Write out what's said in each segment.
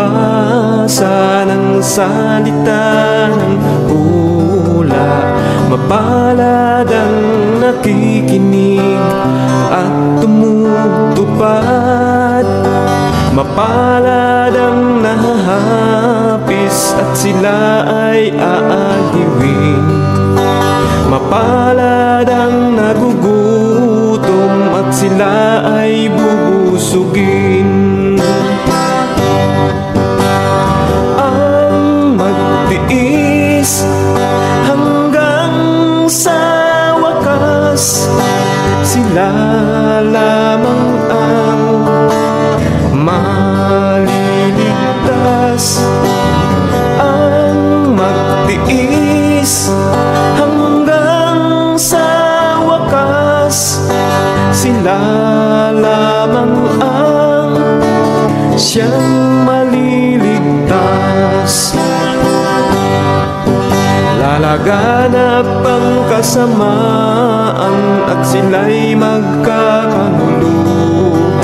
magbasa ng salita ng hula. Mapalad ang nakikinig at tumutupad. Mapalad ang nahahapis at sila ay aaliwin. Mapalad ang nagugutom at sila ay bubusugin. Ang magtiis hanggang sa wakas, sila lamang ang maliligtas. Ang magtiis hanggang sa wakas, sila lamang ang siyang maliligtas. Lalaganap ang kasamaan at sila'y magkakanuluhan.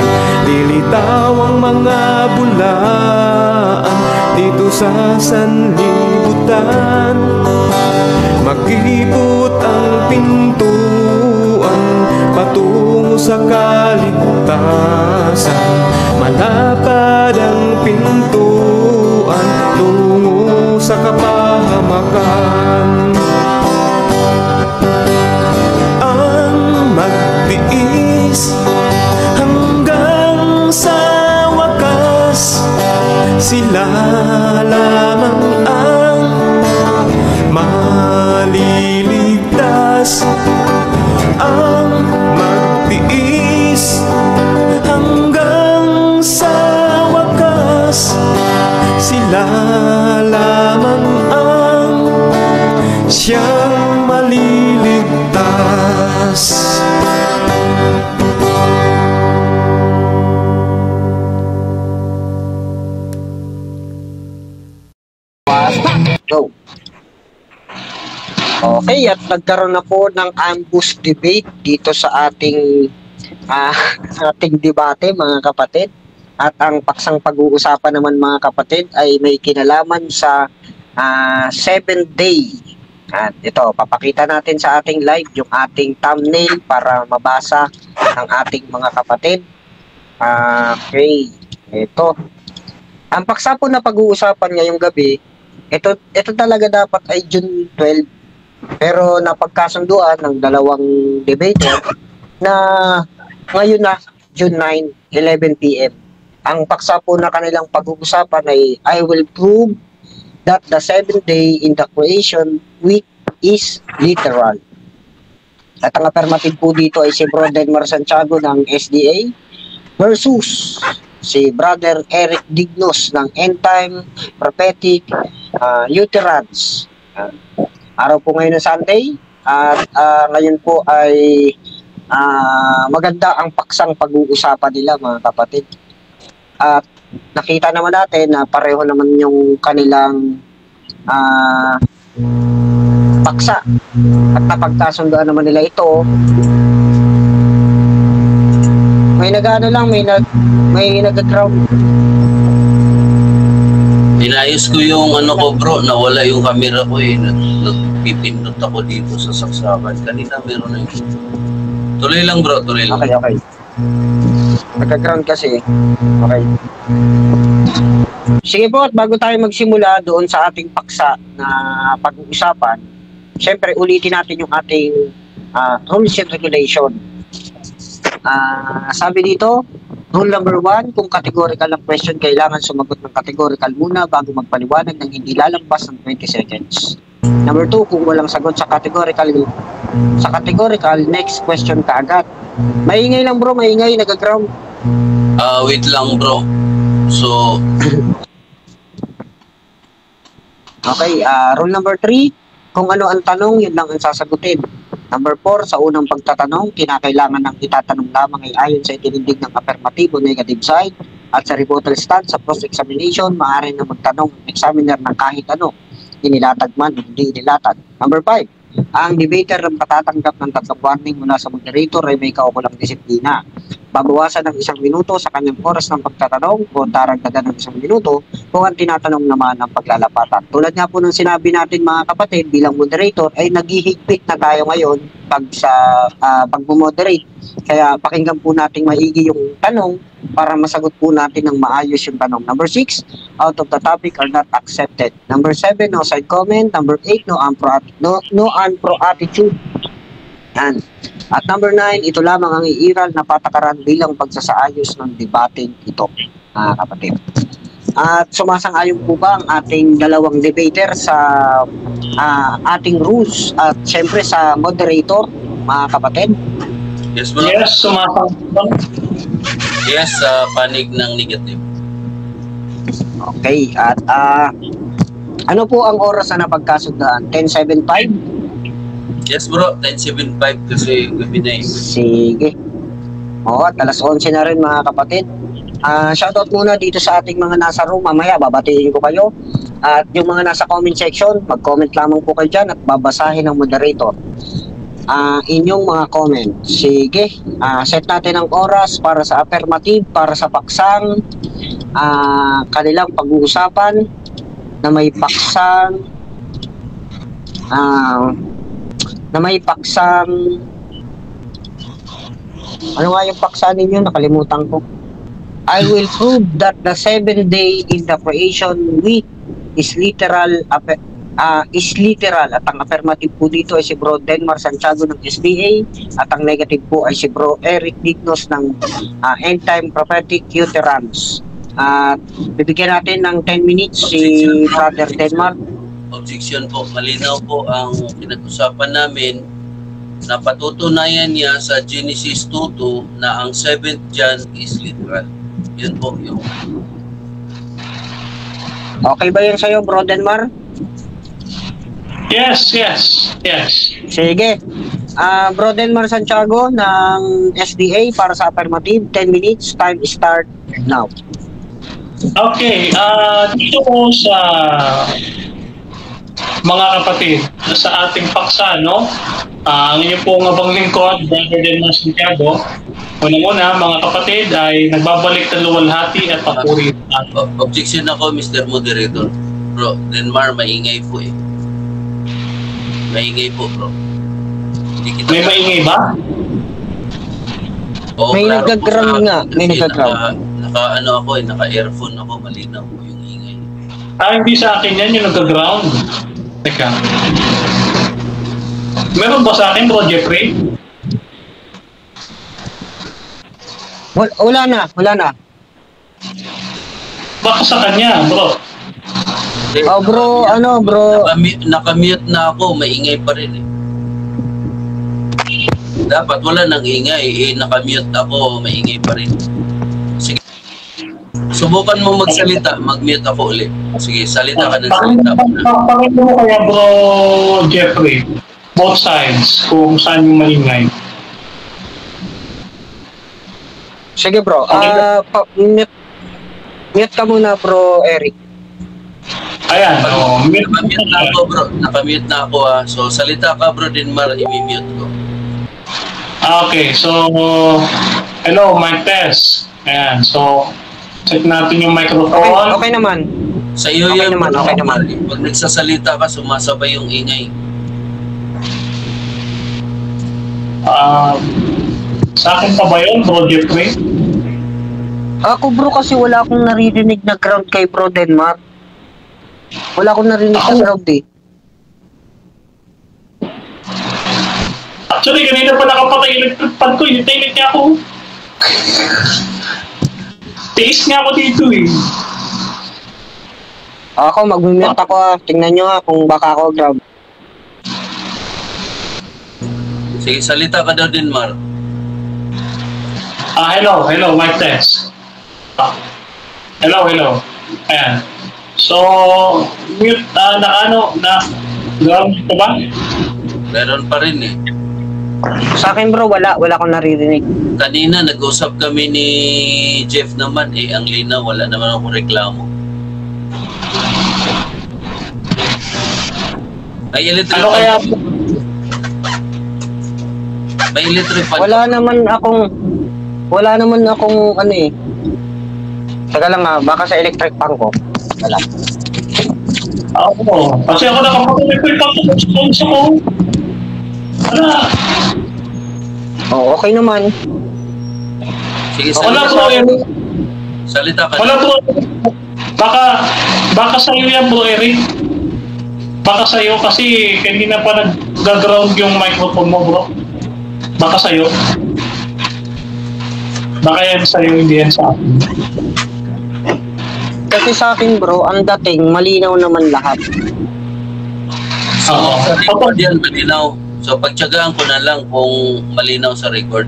Lilitaw ang mga bulaan dito sa sanlibutan. Makipot ang pintuan patungo sa kaligtasan. Malapad ang pintuan tungo sa kapahamakan. Ang magtiis hanggang sa wakas, sila lamang ang maliligtas. Ang magtiis hanggang sa wakas, sila lamang ang siyang maliligtas. Go. Okay, at nagkaroon na po ng ambush debate dito sa ating debate, mga kapatid. At ang paksang pag-uusapan naman, mga kapatid, ay may kinalaman sa 7th day. At ito, papakita natin sa ating live yung ating thumbnail para mabasa ng ating mga kapatid. Okay, ito. Ang paksa po na pag-uusapan ngayong gabi, ito talaga dapat ay June 12. Pero napagkasunduan ng dalawang debater na ngayon na June 9, 11 p.m. Ang paksa po na kanilang pag-uusapan ay I will prove that the 7th day in the creation week is literal. At ang affirmative po dito ay si Brother Mar Santiago ng SDA versus si Brother Eric Dignos ng End Time Prophetic Utterance. Araw po ngayon ng Sunday at ngayon po ay maganda ang paksang pag-uusapan nila, mga kapatid. At nakita naman natin na pareho naman yung kanilang paksa at napagkasundoan naman nila ito. May nag-ano lang, may nag-ground. Inayos ko yung ano ko, bro, nawala yung camera ko eh. Nagpipindot ako dito sa saksakan. Kanina meron na yun. Tuloy lang, bro, tuloy lang. Okay. Nagka-ground kasi. Okay. Sige po, at bago tayo magsimula doon sa ating paksa na pag-uusapan, syempre ulitin natin yung ating rules and regulation. Sabi dito, rule number 1, kung categorical ang question, kailangan sumagot ng categorical muna bago magpaliwanag ng hindi lalampas ng 20 seconds. Number 2, kung walang sagot sa categorical, next question ka agad. Maingay lang, bro, maingay, nag-ground. Wait lang, bro. So, okay, rule number 3, kung ano ang tanong, yun lang ang sasagutin. Number 4, sa unang pagtatanong, kinakailangan ng itatanong lamang ay ayon sa itinindig ng affirmative o negative side, at sa rebuttal stance sa cross-examination, maaari na magtanong ang examiner ng kahit ano, inilatag man o hindi inilatag. Number 5, ang debater ang patatanggap ng tatlong warning mula sa moderator ay may kaukulang disiplina. babawasan ng 1 minuto sa kanyang oras ng pagtatanong o daragdagan ng 1 minuto kung ang tinatanong naman ng paglalapatan. Tulad nga po ng sinabi natin mga kapatid, bilang moderator ay naghihigpit na tayo ngayon pag-moderate. Kaya pakinggan po natin maigi yung tanong para masagot po natin ng maayos yung tanong. Number 6, out of the topic are not accepted. Number 7, no side comment. Number 8, no unpro attitude. Yan. At number 9, ito lamang ang iiral na patakaran bilang pagsasaayos ng debating ito, mga kapatid. At sumasang-ayon po ba ang ating dalawang debater sa ating rules at syempre sa moderator, mga kapatid? Yes, bro. Yes, sumasang-ayon. Yes, panig ng negative. Okay, at ano po ang oras na napagkasundaan? 10:75? Yes, bro. 10:75 kasi gabi na eh. Sige. Oo, at alas 11 na rin mga kapatid. Shoutout muna dito sa ating mga nasa room. Mamaya, babatiin ko kayo. At yung mga nasa comment section, mag-comment lamang po kayo dyan at babasahin ng moderator inyong mga comment. Sige, set natin ang oras para sa affirmative, para sa paksang kanilang pag-uusapan na may paksang ano nga yung paksa ninyo? Nakalimutan ko. I will prove that the 7th day in the creation week is literal at ang affirmative po dito ay si Bro Denmar Santiago ng SDA at ang negative po ay si Bro Eric Dignos ng End Time Prophetic Uterans. Bibigyan natin ng 10 minutes si Brother Denmar. Objection po. Malinaw po ang pinag-usapan namin na patutunayan niya sa Genesis 2:2 na ang 7th John is literal. Yun po yung... Okay ba yun sa'yo, Bro Denmar? Yes. Sige. Bro Denmar Santiago ng SDA para sa affirmative, 10 minutes, time start now. Okay, dito po sa mga kapatid, sa ating paksa, no? Ang inyong pong abang lingkod, Brother Denmar Santiago. Una-una, mga kapatid, ay nagbabalik ng luwalhati at papuri. Objection ako, Mr. Moderator. Bro, Denmar, maingay po eh. Maingay po, bro. May maingay ba? Oo, May klaro po nagag-ground sa nga, akin may kasi nagag-ground. naka-earphone ako, malinaw po yung ingay. Hindi sa akin yan, yung nag-ground. Teka. Meron ba sa akin, Bro Jeffrey? Wala na. Baka sa kanya, bro. Bro, bro? Nakamute na ako, maingay pa rin eh. Dapat wala nang ingay, nakamute ako, maingay pa rin. Sige. Subukan mo magsalita, mag-mute ako ulit. Sige, salita ka ng salita. Pakinggan mo kaya, Bro Jeffrey, both sides, kung saan yung maingay. Sige bro, mute ka muna Bro Eric. Ayan, Nakamute na ako bro, nakamute na ako So salita ka Bro Denmar, i-mute ko. Okay, so hello, mic test. Ayan, so check natin yung microphone. Okay naman. Sa iyo Okay yan, naman, bro, okay naman. Pag nagsasalita ka, sumasabay yung ingay. Sa akin pa ba yun, Bro Jeffrey? Ako bro kasi wala akong naririnig na ground kay Bro Denmar. Wala akong narinig na ground eh. Actually, kanina pa nakapatay yung electric fan ko, tinit niya ako. Tiis nga ako dito eh. Ako, mag-mute ako Tingnan nyo kung baka ako ground. Sige, salita ka daw Denmar. Hello, mic test. Hello. Ayan. So, mute, ground ito ba? Meron pa rin eh. Sa akin bro, wala akong naririnig. Kanina nag-usap kami ni Jeff naman ang linaw, wala naman akong reklamo. May electric Ano kaya? May electric fan. Wala naman akong Wala naman akong ano eh. Teka lang nga, baka sa electric pan ko. Wala. Oo. Kasi ako nakapag-electric pan ko. Wala. Oh, okay naman. Sige, Wala salita bro. ka. Salita ka. Wala bro. Baka sa'yo yan bro, Eric. Baka sa'yo kasi hindi na pa nag-ground yung microphone mo bro. Baka sa'yo. Baka yan sa'yo, hindi yan sa akin. Kasi sa akin bro, ang dating, malinaw naman lahat. So, sa record yan, malinaw. So, pagtsagaan ko na lang kung malinaw sa record.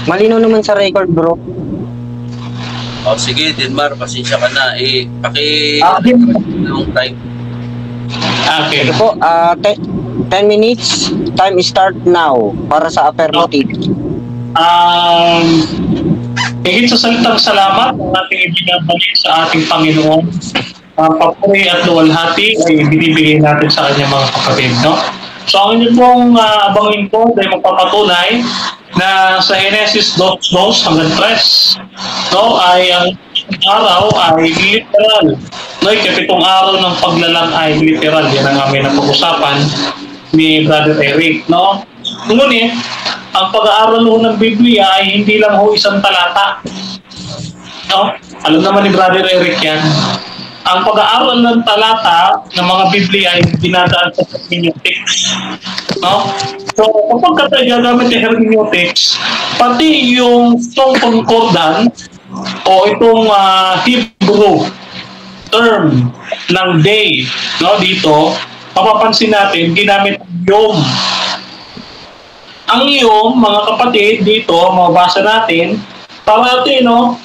Malinaw naman sa record bro. O, sige, Dinmar, pasensya ka na. Okay. Long time. Okay. Ito po, 10 minutes, time start now, para sa affirmative. Higit sa salitang salamat ang ating ibinabalik sa ating Panginoon. Papuri at luwalhati ay binibigay natin sa kanyang mga kapatid. No? So ang inyo pong abangin po ay magpapatunay na sa Genesis 2:2 hanggang 3, no, ay ang araw ay literal. No, ikapitong araw ng paglalang ay literal. Yan ang aming napag-usapan ni Brother Eric. No? Ngunit, ang pag-aaral ho ng Biblia ay hindi lang ho isang talata. No? Alam naman ni Brother Eric yan. Ang pag-aaral ng talata ng mga Biblia ay dinadaan sa hermeneutics. No? So, kapag tayo gagamit ng hermeneutics, pati yung itong concordance o itong Hebrew term ng day, no, dito, mapapansin natin, ginamit yom. Ang yom, mga kapatid, dito, mabasa natin, parati, no,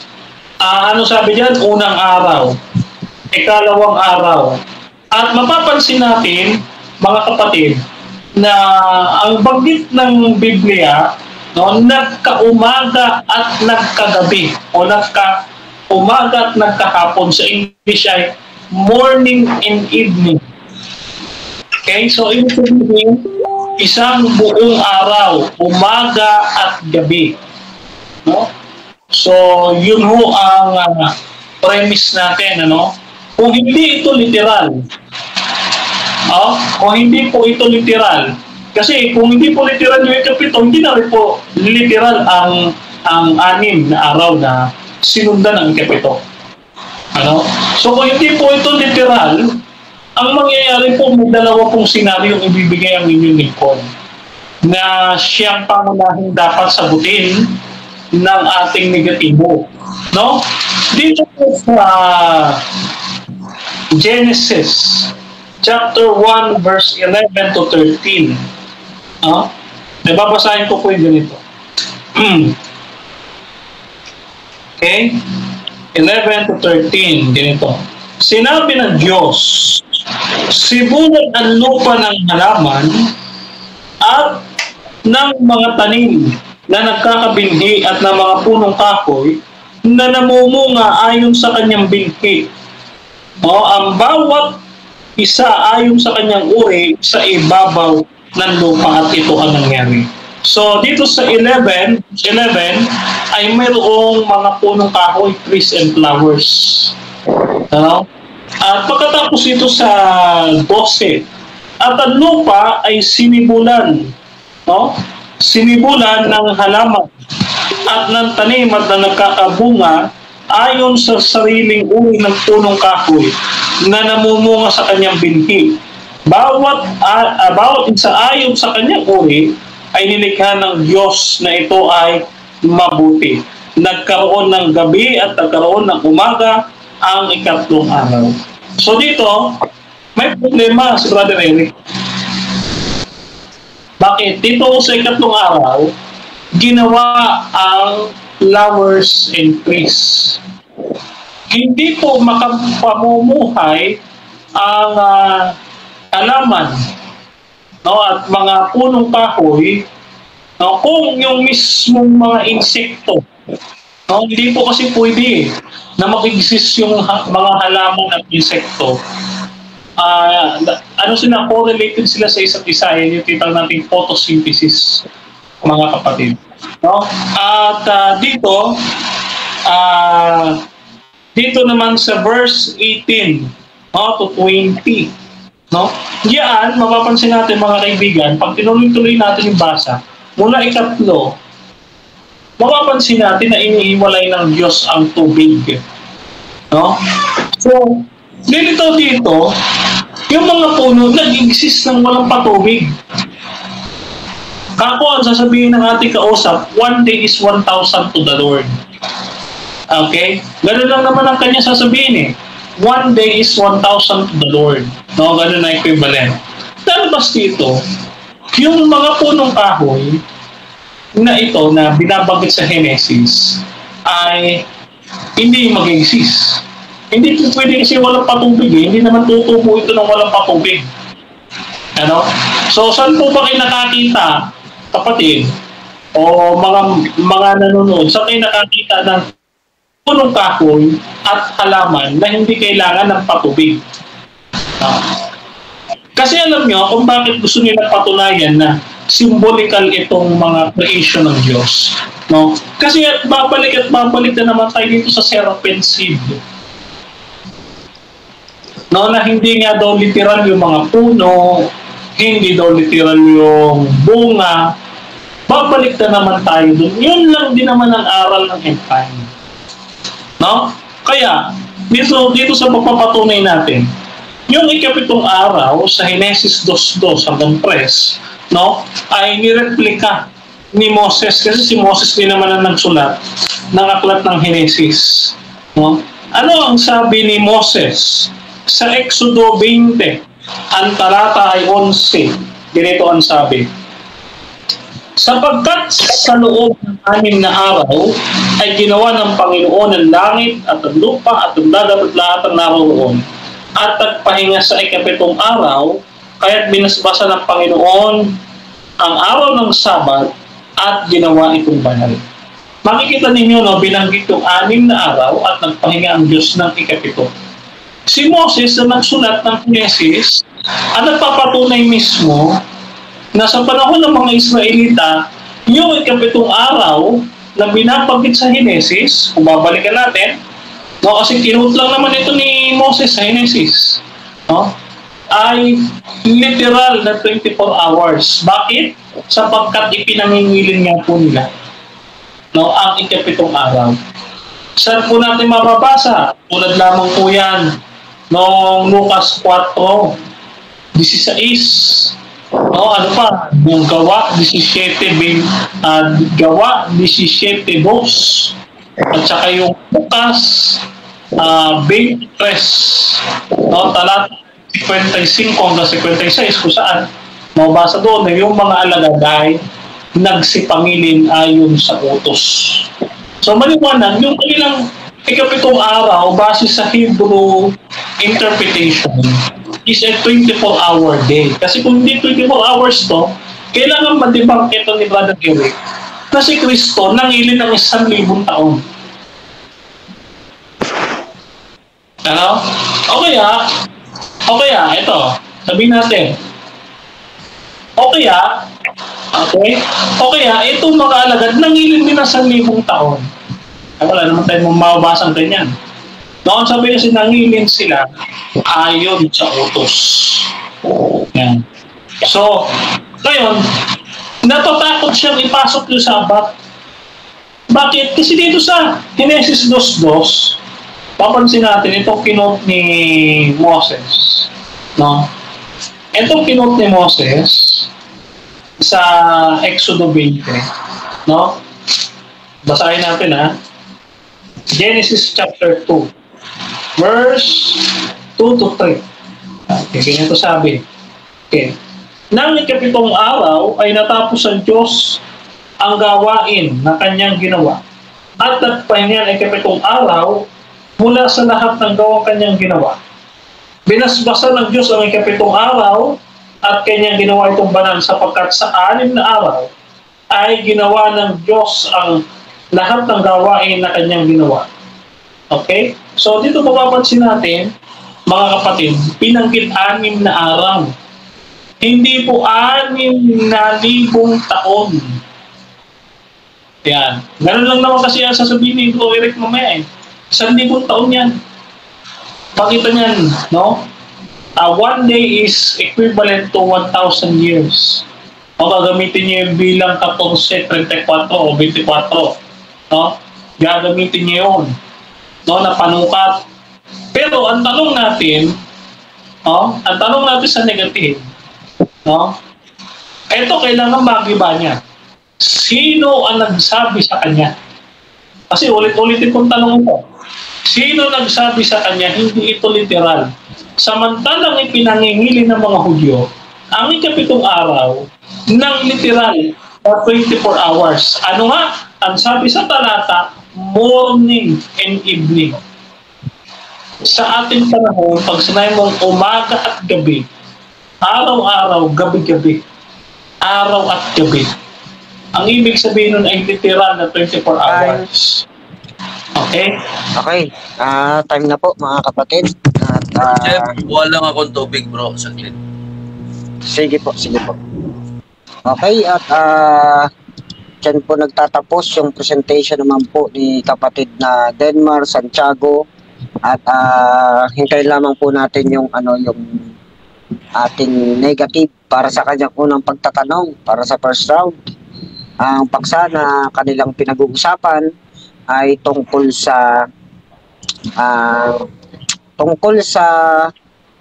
ano sabi diyan, unang araw, ikalawang araw. At mapapansin natin, mga kapatid, na ang banggit ng Biblia, no, nagkaumaga at nagkagabi, o nagkaumaga at nagkahapon. Sa English ay morning and evening. Okay, so ibig sabihin, isang buong araw, umaga at gabi. No? So, yun ho ang premise natin, ano? Kung hindi ito literal, kung hindi po ito literal, kasi kung hindi po literal yung ikapito, hindi na rin po literal ang 6 na araw na sinundan ng ikapito. Ano? So, kung hindi po ito literal, ang mangyayari po, may dalawa pong senaryo yung ibibigay ang inyong lingkod na siyang pangunahing dapat sagutin ng ating negatibo. No? Dito po sa Genesis chapter 1 verse 11 to 13. Nababasahin ko po yung ganito. Okay? 11 to 13. Ganito. Sinabi ng Diyos, sibulan ang lupa ng halaman at ng mga tanim na nagkakabinhi at ng mga punong kahoy na namumunga ayon sa kanyang binhi. Ang bawat isa ayon sa kanyang uri sa ibabaw ng lupa, at ito ang nangyari. So dito sa 11 ay mayroong mga punong kahoy, trees and flowers. At pagkatapos ito sa 12, at ang lupa ay sinibulan, no? Sinibulan ng halaman at ng tanim at na nagkakabunga ayon sa sariling uri ng punong kahoy na namumunga sa kanyang binhi. Bawat isa ayon sa kanyang uri ay nilikha ng Diyos na ito ay mabuti. Nagkaroon ng gabi at nagkaroon ng umaga ang ikatlong araw. So dito, may problema si Brother Eric. Bakit? Dito sa ikatlong araw, ginawa ang flowers and trees. Hindi po makapamumuhay ang halaman, no, at mga punong kahoy, no, kung yung mismong mga insekto, no, hindi po kasi pwede na mag-exist yung mga halaman at insekto. Correlated sila sa isa't isa, yung titawag natin photosynthesis. mga kapatid. No? At dito naman sa verse 18 to 20, no? Diyan, mapapansin natin mga kaibigan, pag tinuloy-tuloy natin yung basa, mula 3, mapapansin natin na inihiwalay ng Diyos ang tubig. No? So, dito, yung mga puno nag-exist ng walang patubig. Kako, ang sasabihin ng ating kausap, one day is 1,000 to the Lord. Okay? Ganun lang naman ang kanya sasabihin eh. One day is 1,000 to the Lord. No? Ganun na equivalent. Talabas dito, yung mga punong kahoy na ito na binabanggit sa Genesis ay hindi mag-exist. Hindi po pwede kasi walang patubig eh. Hindi naman tutubo ito ng walang patubig. Ano? So, saan po ba kayo nakakita, kapatid, o mga nanonood, saan kayo nakakita ng punong kahoy at halaman na hindi kailangan ng patubig? Kasi alam nyo kung bakit gusto nila patunayan na symbolical itong mga creation ng Diyos. No? Kasi babalik na naman tayo dito sa serpent seed. No, na hindi nga daw literal yung mga puno, hindi daw literal yung bunga. Babalik na naman tayo dun. Yun lang din naman ang aral ng end time. No? Kaya, dito sa pagpapatunay natin, yung 7 araw sa Genesis 2:2 hanggang 3, no, ay nireplika ni Moses, kasi si Moses din naman ang nagsulat ng aklat ng Genesis. No? Ano ang sabi ni Moses sa Exodo 20, ang talata ay 11? Ganito ang sabi: sapagkat sa loob ng 6 na araw ay ginawa ng Panginoon ang langit at ang lupa at ang dagat at lahat ang naroon, at nagpahinga sa 7 araw, kaya't binasbasa ng Panginoon ang araw ng Sabat at ginawa itong banal. Makikita ninyo, no, binanggit yung 6 na araw at nagpahinga ang Diyos ng 7. Si Moses na nagsulat ng Genesis ang nagpapatunay mismo na sa panahon ng mga Israelita, yung 7 araw na binabanggit sa Genesis, kung babalikan natin, no, kasi kinut lang naman ito ni Moses sa Genesis, no, ay literal na 24 hours. Bakit? Sapagkat ipinangingilin nga po nila, no, ang 7 araw. Saan po natin mababasa? Tulad lamang po yan noong Lucas 4:16. No, ano pa? Yung Gawa 17:2 at saka yung Lucas 23, no, talata 55 hanggang 56, kung saan mabasa doon na yung mga alagad ay nagsipangilin ayon sa utos. So maliwanag, yung kanilang 7 araw base sa Hebrew interpretation is a 24-hour day. Kasi kung hindi 24 hours to, kailangan madibang ito ni Brother Eric na si Kristo nangilin ng 1,000 taon. Ano? O kaya, ito, sabihin natin, o kaya, itong mga alagad nangilin din ng 1,000 taon. Ay, wala naman tayong mababasang ganyan. Noon sabi kasi nangilin sila ayon sa utos. Yan. So, ngayon, natatakot siyang ipasok yung Sabat. Bakit? Kasi dito sa Genesis 2:2, papansin natin itong kinot ni Moses. No? Itong kinot ni Moses sa Exodo 20. No? Basahin natin, ha? Genesis chapter 2. Verse 2 to 3. Okay, ganyan ito sabi. Okay. Nang 7 araw ay natapos ang Diyos ang gawain na kanyang ginawa. At nagpahinga ang 7 araw mula sa lahat ng gawang kanyang ginawa. Binasbasan ng Diyos ang 7 araw at kanyang ginawa itong banal, sapagkat sa 6 na araw ay ginawa ng Diyos ang lahat ng gawain na kanyang ginawa. Okay? So, dito mapapansin natin, mga kapatid, pinanggit 6 na araw. Hindi po 6,000 taon Yan. Ganun lang naman kasi yan sasabihin ni Bro Eric mamaya eh. 1,000 taon yan. Pakita niyan, no? One day is equivalent to 1,000 years. O gagamitin niyo yung bilang 14, 34 o 24. No? Gagamitin niyo yun. No? Na panukat. Pero ang tanong natin, no? Ang tanong natin sa negative, no? Ito kailangan magiba niya. Sino ang nagsabi sa kanya? Kasi ulit-ulitin kong tanong ito. Sino nagsabi sa kanya hindi ito literal? Samantalang ipinangingili ng mga Hudyo ang ikapitong araw ng literal for 24 hours. Ano nga? Ang sabi sa talata, morning and evening. Sa ating panahon, pag sinabi mong umaga at gabi, araw-araw, gabi-gabi, araw at gabi. Ang ibig sabihin nun ay literal na 24 hours. Okay? Okay. Time na po mga kapatid. At, Jeff, wala lang akong tubig bro, saglit. sige po. Okay, at dyan po nagtatapos yung presentation naman po ni kapatid na Denmar Santiago. At hintayin lamang po natin yung ating negative para sa kanyang unang pagtatanong para sa first round. Ang paksa na kanilang pinag-uusapan ay tungkol sa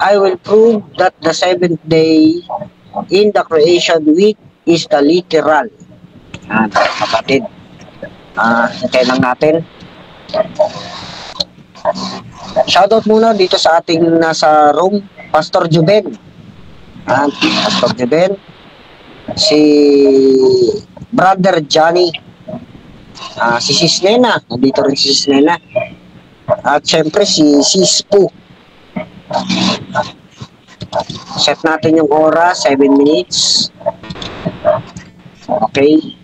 I will prove that the seventh day in the creation week is the literal. Kapatid, hintayin lang natin. Shoutout muna dito sa ating nasa room, Pastor Juben. Pastor Juben, si Brother Johnny, si Sis Nena, nandito rin si Sis Nena. At syempre si Sis Poo. Set natin yung oras, 7 minutes. Okay.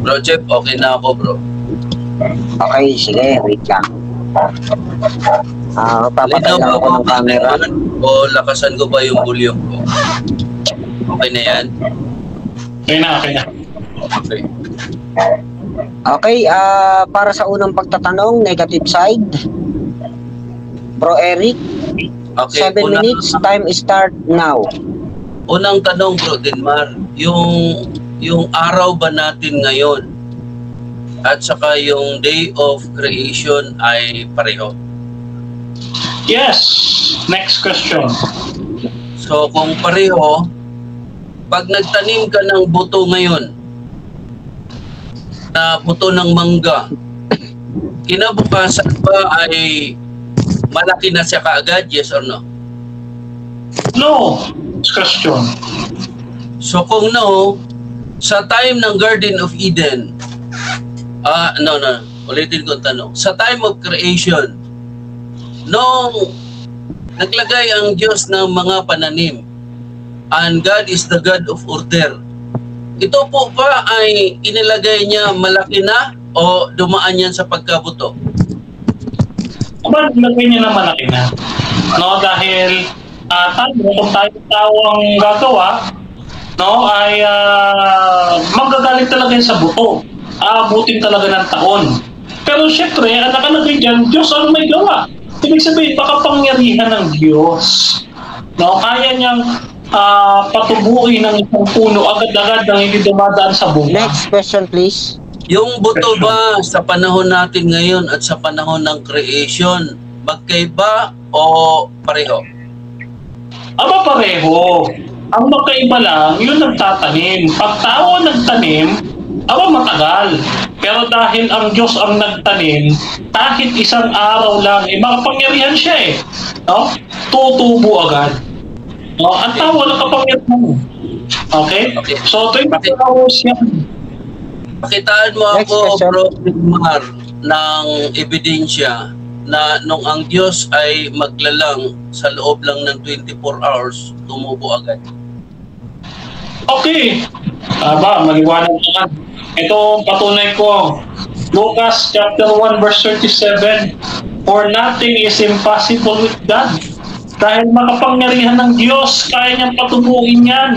Bro Jeff, okay na ako bro. Okay, sige, wait lang. Papatay lang ako ng camera. O lakasan ko ba yung volume ko? Okay na yan? Okay na. Okay. Okay, para sa unang pagtatanong, negative side. Bro Eric, Okay, 7 minutes, time start now. Unang tanong bro Denmar, yung araw ba natin ngayon at saka yung day of creation ay pareho? Yes. Next question. So kung pareho, pag nagtanim ka ng buto ngayon, na buto ng mangga, kinabukasan ba ay malaki na siya kaagad? Yes or no? No. Next question. So kung no, sa time ng Garden of Eden, ulitin ko ang tanong. Sa time of creation, nung naglagay ang Diyos ng mga pananim, and God is the God of order, ito po ba ay inilagay niya malaki na o dumaan yan sa pagkabuto? Aba, nilagay niya na malaki na. No, dahil kung tayo ang gagawa, no, ay magagaling talaga yun sa buto. Aabutin talaga ng taon. Pero syempre, ang nakalagay dyan, Diyos ang may gawa. Ibig sabihin, pakapangyarihan ng Diyos. No, kaya niyang patubuin ng isang puno agad-agad nang hindi dumadaan sa bunga. Next question please. Yung buto ba sa panahon natin ngayon at sa panahon ng creation, magkaiba o pareho? Aba, pareho. Ang magkaiba lang, yun nagtatanim. Pag tao nagtanim, aba matagal. Pero dahil ang Diyos ang nagtanim, kahit isang araw lang, makapangyarihan siya eh. No? Tutubo agad. No? Ang tao walang kapangyarihan. Okay? So, 24 hours yan. Pakitaan mo Next ako, question. Bro Mar, ng ebidensya na nung ang Diyos ay maglalang sa loob lang ng 24 hours, tumubo agad. Okay. Maliwanag na. Ito, patunay ko. Lucas chapter 1 verse 37. For nothing is impossible with God. Dahil makapangyarihan ng Diyos, kaya niyang patubuin yan.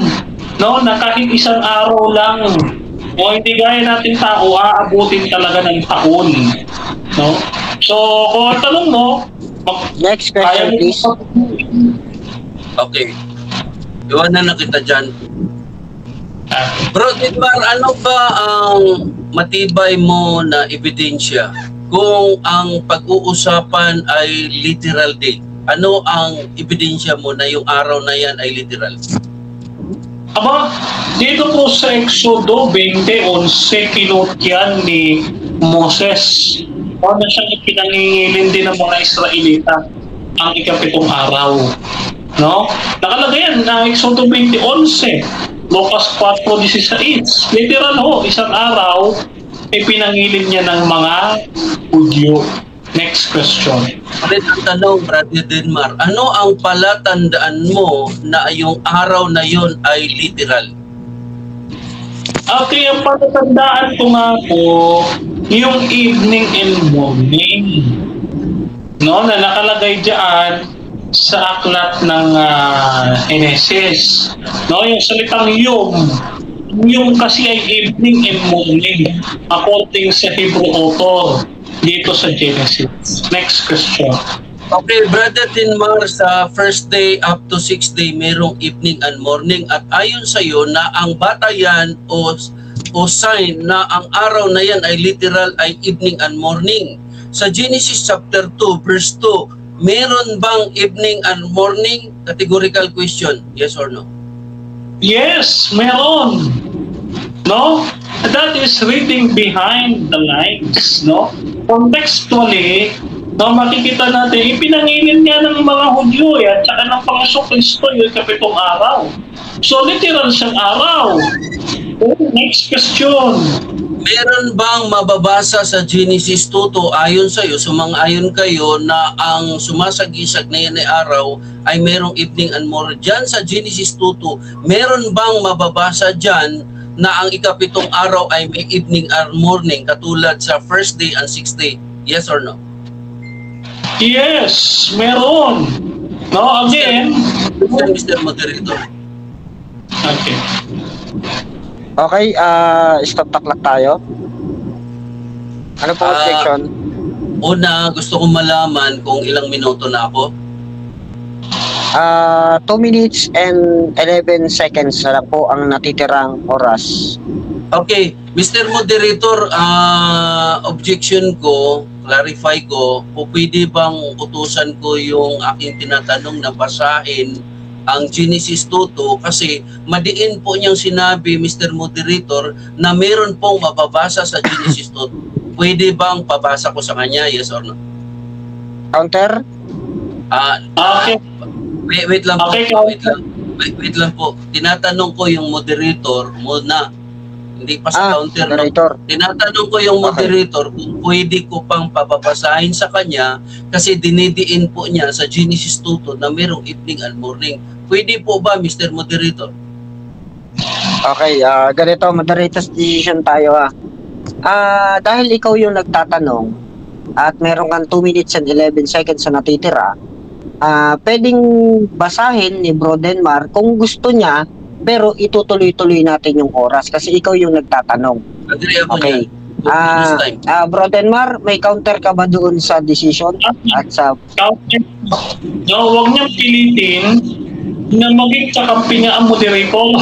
No? Na kahit isang araw lang, o hindi gaya natin tao, aabutin talaga ng taon. No? So, kung ang tanong mo, Next question, please. Okay. Iwanan na kita dyan. Bro Tidmar, ano ba ang matibay mo na ebidensya kung ang pag-uusapan ay literal date? Ano ang ebidensya mo na yung araw na yan ay literal? Aba, dito po sa Exodo 20:11, kinutyan ni Moses. Ano siyang ipinangingilin din ng mga Israelita ang ikapitong araw. No? Nakalagay yan na Exodo 20:11, Lucas 4:16. Literal ho, isang araw ipinangilin niya ng mga Hudyo. Next question. Ulit ang tanong, Brother Denmar, ano ang palatandaan mo na yung araw na yon ay literal? Okay, ang palatandaan ko nga po, yung evening and morning. No, na nakalagay dyan sa aklat ng Genesis. No, yung salitang yung kasi ay evening and morning according sa Hebrew author dito sa Genesis. Next question. Okay, Brother Denmar, sa first day up to 6th day, merong evening and morning. At ayon sa iyo na ang batayan o sign na ang araw na yan ay literal ay evening and morning. Sa Genesis chapter 2, verse 2, meron bang evening and morning? Categorical question, yes or no? Yes, meron. No? That is reading behind the lines, no? Contextually, no, makikita natin, ipinangilin niya ng mga Hudyo at saka ng Panginoong Kristo yung kapitong araw. So, literal siyang araw. Next question. Meron bang mababasa sa Genesis 2 ayon sa iyo, sumang-ayon kayo na ang sumasagisag na yan ay araw ay merong evening and morning? Diyan sa Genesis 2, meron bang mababasa dyan na ang ikapitong araw ay may evening and morning katulad sa first day and 6th day? Yes or no? Yes, meron. No, again. Mr. Moderator. Okay. Okay, stop taklak tayo. Ano po objection? Una, gusto kong malaman kung ilang minuto na ako. 2 minutes and 11 seconds na lang po ang natitirang oras. Okay, Mr. Moderator, objection ko, clarify ko, o pwede bang utusan ko yung aking tinatanong na basahin ang Genesis 2 kasi madiin po niyang sinabi, Mr. Moderator, na meron pong mababasa sa Genesis 2. Pwede bang pabasa ko sa kanya, yes or no? Counter? Okay. Wait lang po. Okay, Wait lang po. Tinatanong ko yung moderator muna. Hindi pa sa counter. Moderator. No? Tinatanong ko yung moderator kung pwede ko pang papabasahin sa kanya kasi dinidiin po niya sa Genesis 2 na merong evening and morning. Pwede po ba, Mr. Moderator? Okay, ganito, moderator's decision tayo dahil ikaw yung nagtatanong at meron kang 2 minutes and 11 seconds na natitira, pwedeng basahin ni Bro Denmar kung gusto niya, pero itutuloy-tuloy natin yung oras kasi ikaw yung nagtatanong. Agree ako okay. niya. Bro Denmar, may counter ka ba doon sa decision? At sa... No, huwag niyang pilitin na maging kakampi niya ang moderator.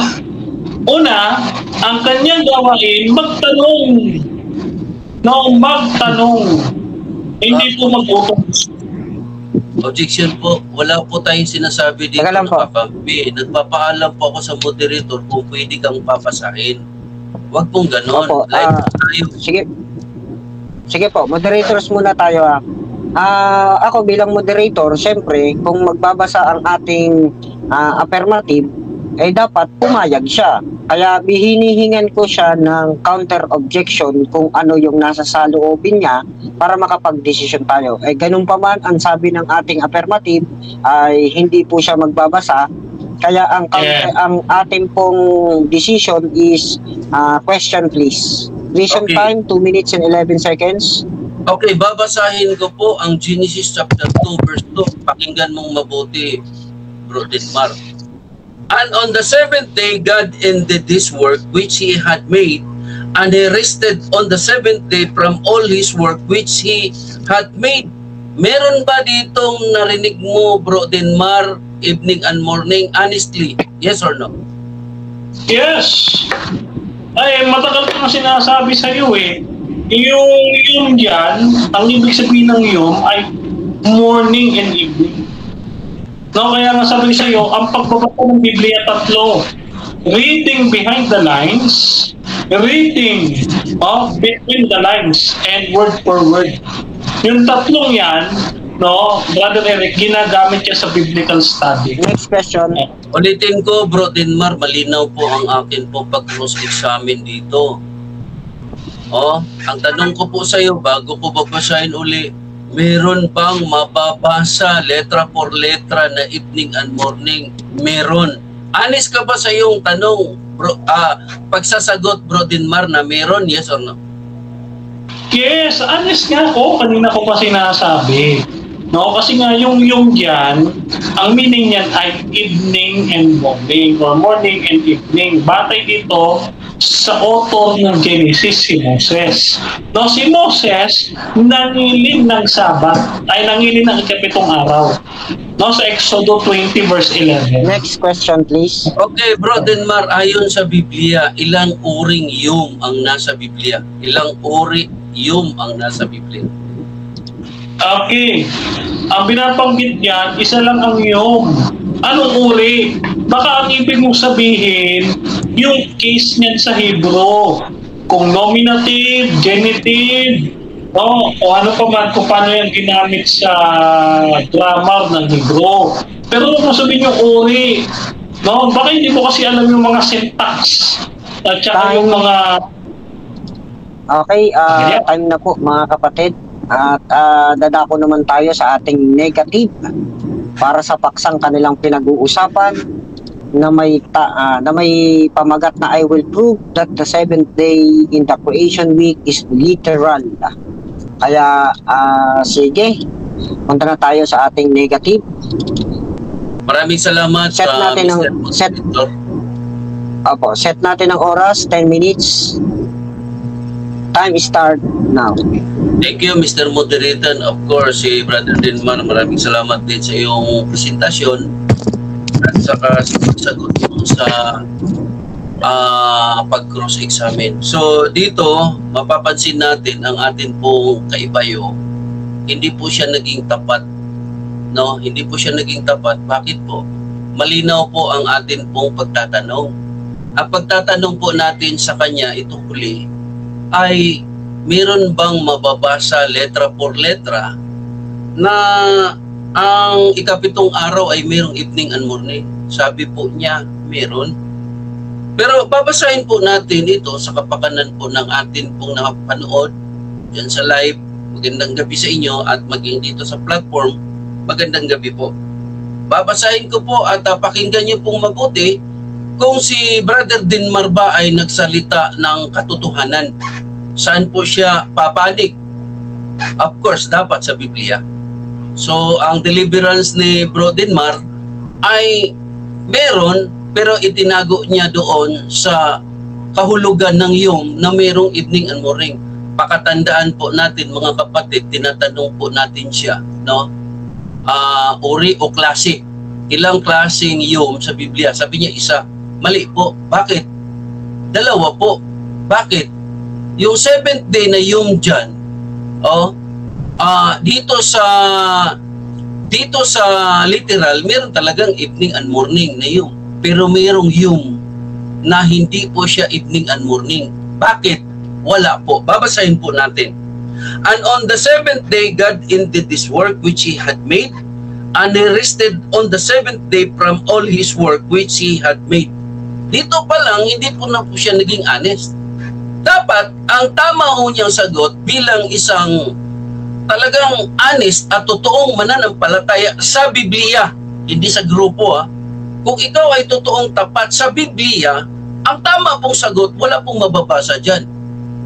Una, ang kanyang gawain, magtanong. No, magtanong. Hindi po mag-utos. Objection po. Wala po tayong sinasabi dito na kakampi. Nagpapaalam po ako sa moderator kung pwede kang papasahin. Huwag pong ganon. Opo, sige po, moderators muna tayo ako bilang moderator, syempre, kung magbabasa ang ating affirmative, dapat pumayag siya. Kaya hinihingan ko siya ng counter objection kung ano yung nasa saloobin niya para makapag-desisyon tayo. Ganun pa man, ang sabi ng ating affirmative ay hindi po siya magbabasa. Kaya ang ating pong decision is question please. Vision time 2 minutes and 11 seconds. Okay, babasahin ko po ang Genesis chapter 2 verse 2. Pakinggan mong mabuti, Bro Denmar. And on the seventh day, God ended this work which He had made, and He rested on the seventh day from all His work which He had made. Meron ba ditong narinig mo, Bro Denmar, evening and morning, honestly? Yes or no? Yes! Ay, matagal ko na sinasabi sa iyo eh. Yung dyan, ang ibig sabihin ng yum ay morning and evening. No, kaya nga sabi sa iyo, ang pagbabasa ng Biblia tatlo. Reading behind the lines, reading between the lines, and word for word. Yung tatlong yan, no, Brother Eric, ginagamit niya sa biblical study. Next question. Ulitin ko, Bro Denmar, malinaw po ang akin po pag-cross-examine dito. Ang tanong ko po sa iyo, bago ko babasahin uli, meron bang mababasa letra for letra na evening and morning? Meron. Honest ka ba sa iyong tanong, bro, pagsasagot, Bro Denmar, na meron, yes or no? Yes, honest nga ako. Kanina ko pa sinasabi. No, kasi nga yung dyan, ang meaning niyan ay evening and morning, or morning and evening. Batay dito sa author ng Genesis, si Moses. No, si Moses nangilin ng Sabat, ay nangilin ng ikapitong araw. No, sa Exodo 20 verse 11. Next question, please. Okay, Bro Denmar, ayon sa Biblia, ilang uring yum ang nasa Biblia? Ilang uri yum ang nasa Biblia? Okay. Ang binabanggit niyan, isa lang ang yum. Anong uri? Baka ang ibig mong sabihin, yung case niyan sa Hebrew. Kung nominative, genitive, o ano pa man, kung paano yung ginamit sa grammar ng Hebrew. Pero kung sabihin yung uri, no, baka hindi mo kasi alam yung mga syntax at saka yung mga... Okay, time na po mga kapatid. At dadako naman tayo sa ating negative para sa paksang kanilang pinag-uusapan na may pamagat na I will prove that the seventh day in the creation week is literal. Kaya sige, punta na tayo sa ating negative. Maraming salamat Set sa natin ng set natin ng oras, 10 minutes. Time start now. Thank you, Mr. Moderator. Of course, si Brother Denmar, maraming salamat din sa iyong presentasyon at saka sagot mo sa pag-cross-examine. So, dito, mapapansin natin ang atin pong kaibayo, hindi po siya naging tapat. No? Hindi po siya naging tapat. Bakit po? Malinaw po ang atin pong pagtatanong. Ang pagtatanong po natin sa kanya, ito huli, ay meron bang mababasa letra por letra na ang ikapitong araw ay merong evening and morning? Sabi po niya, meron. Pero babasahin po natin ito sa kapakanan po ng atin pong nakapanood dyan sa live. Magandang gabi sa inyo at maging dito sa platform, magandang gabi po. Babasahin ko po at pakinggan niyo pong mabuti kung si Brother Denmar ba ay nagsalita ng katotohanan. Saan po siya papanig? Of course, dapat sa Biblia. So, ang deliverance ni Bro Denmar ay meron, pero itinago niya doon sa kahulugan ng yum na merong evening and morning. Pakatandaan po natin mga kapatid, tinatanong po natin siya, no? Uri o klase. Ilang klaseng yum sa Biblia? Sabi niya isa. Mali po. Bakit? Dalawa po. Bakit? Yung seventh day na yum dyan, dito sa literal, meron talagang evening and morning na yum. Pero merong yum na hindi po siya evening and morning. Bakit? Wala po. Babasahin po natin. And on the seventh day, God ended this work which He had made, and He rested on the seventh day from all His work which He had made. Dito pa lang, hindi po na po siya naging honest. Dapat, ang tama ho niyang sagot bilang isang talagang honest at totoong mananampalataya sa Biblia, hindi sa grupo Kung ikaw ay totoong tapat sa Biblia, ang tama pong sagot, wala pong mababasa dyan.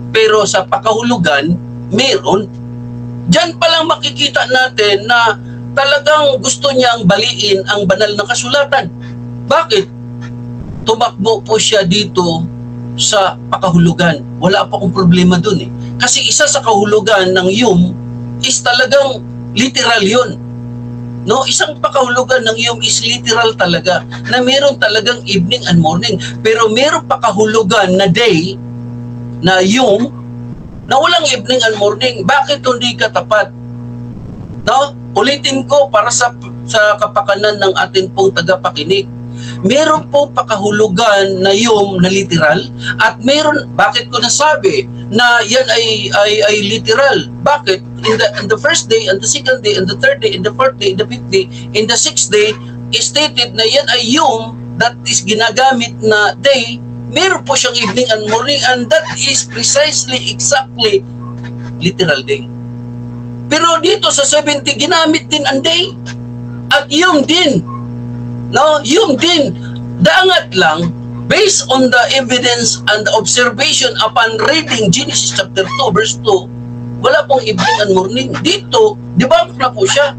Pero sa pakahulugan, meron. Diyan pa lang makikita natin na talagang gusto niyang baliin ang banal na kasulatan. Bakit? Tumakbo po siya dito sa pakahulugan. Wala pa akong problema dun eh. Kasi isa sa kahulugan ng Yom is talagang literal yun. No, isang pakahulugan ng Yom is literal talaga, na meron talagang evening and morning. Pero meron pakahulugan na day, na Yom, na walang evening and morning. Bakit hindi ka tapat? No? Ulitin ko para sa kapakanan ng atin pong tagapakinig. Meron po pakahulugan na Yom na literal, at meron, bakit ko nasabi na yan ay literal? Bakit? In the first day, and the second day, and the third day, and the fourth day, and the fifth day, in the sixth day, is stated na yan ay Yom, that is ginagamit na day. Meron po siyang evening and morning, and that is precisely, exactly literal day. Pero dito sa 70, ginamit din ang day. At Yom din. No, Yom din. Daangat lang, based on the evidence and the observation upon reading Genesis chapter 2, verse 2, wala pong evening and morning. Dito, debunk na po siya.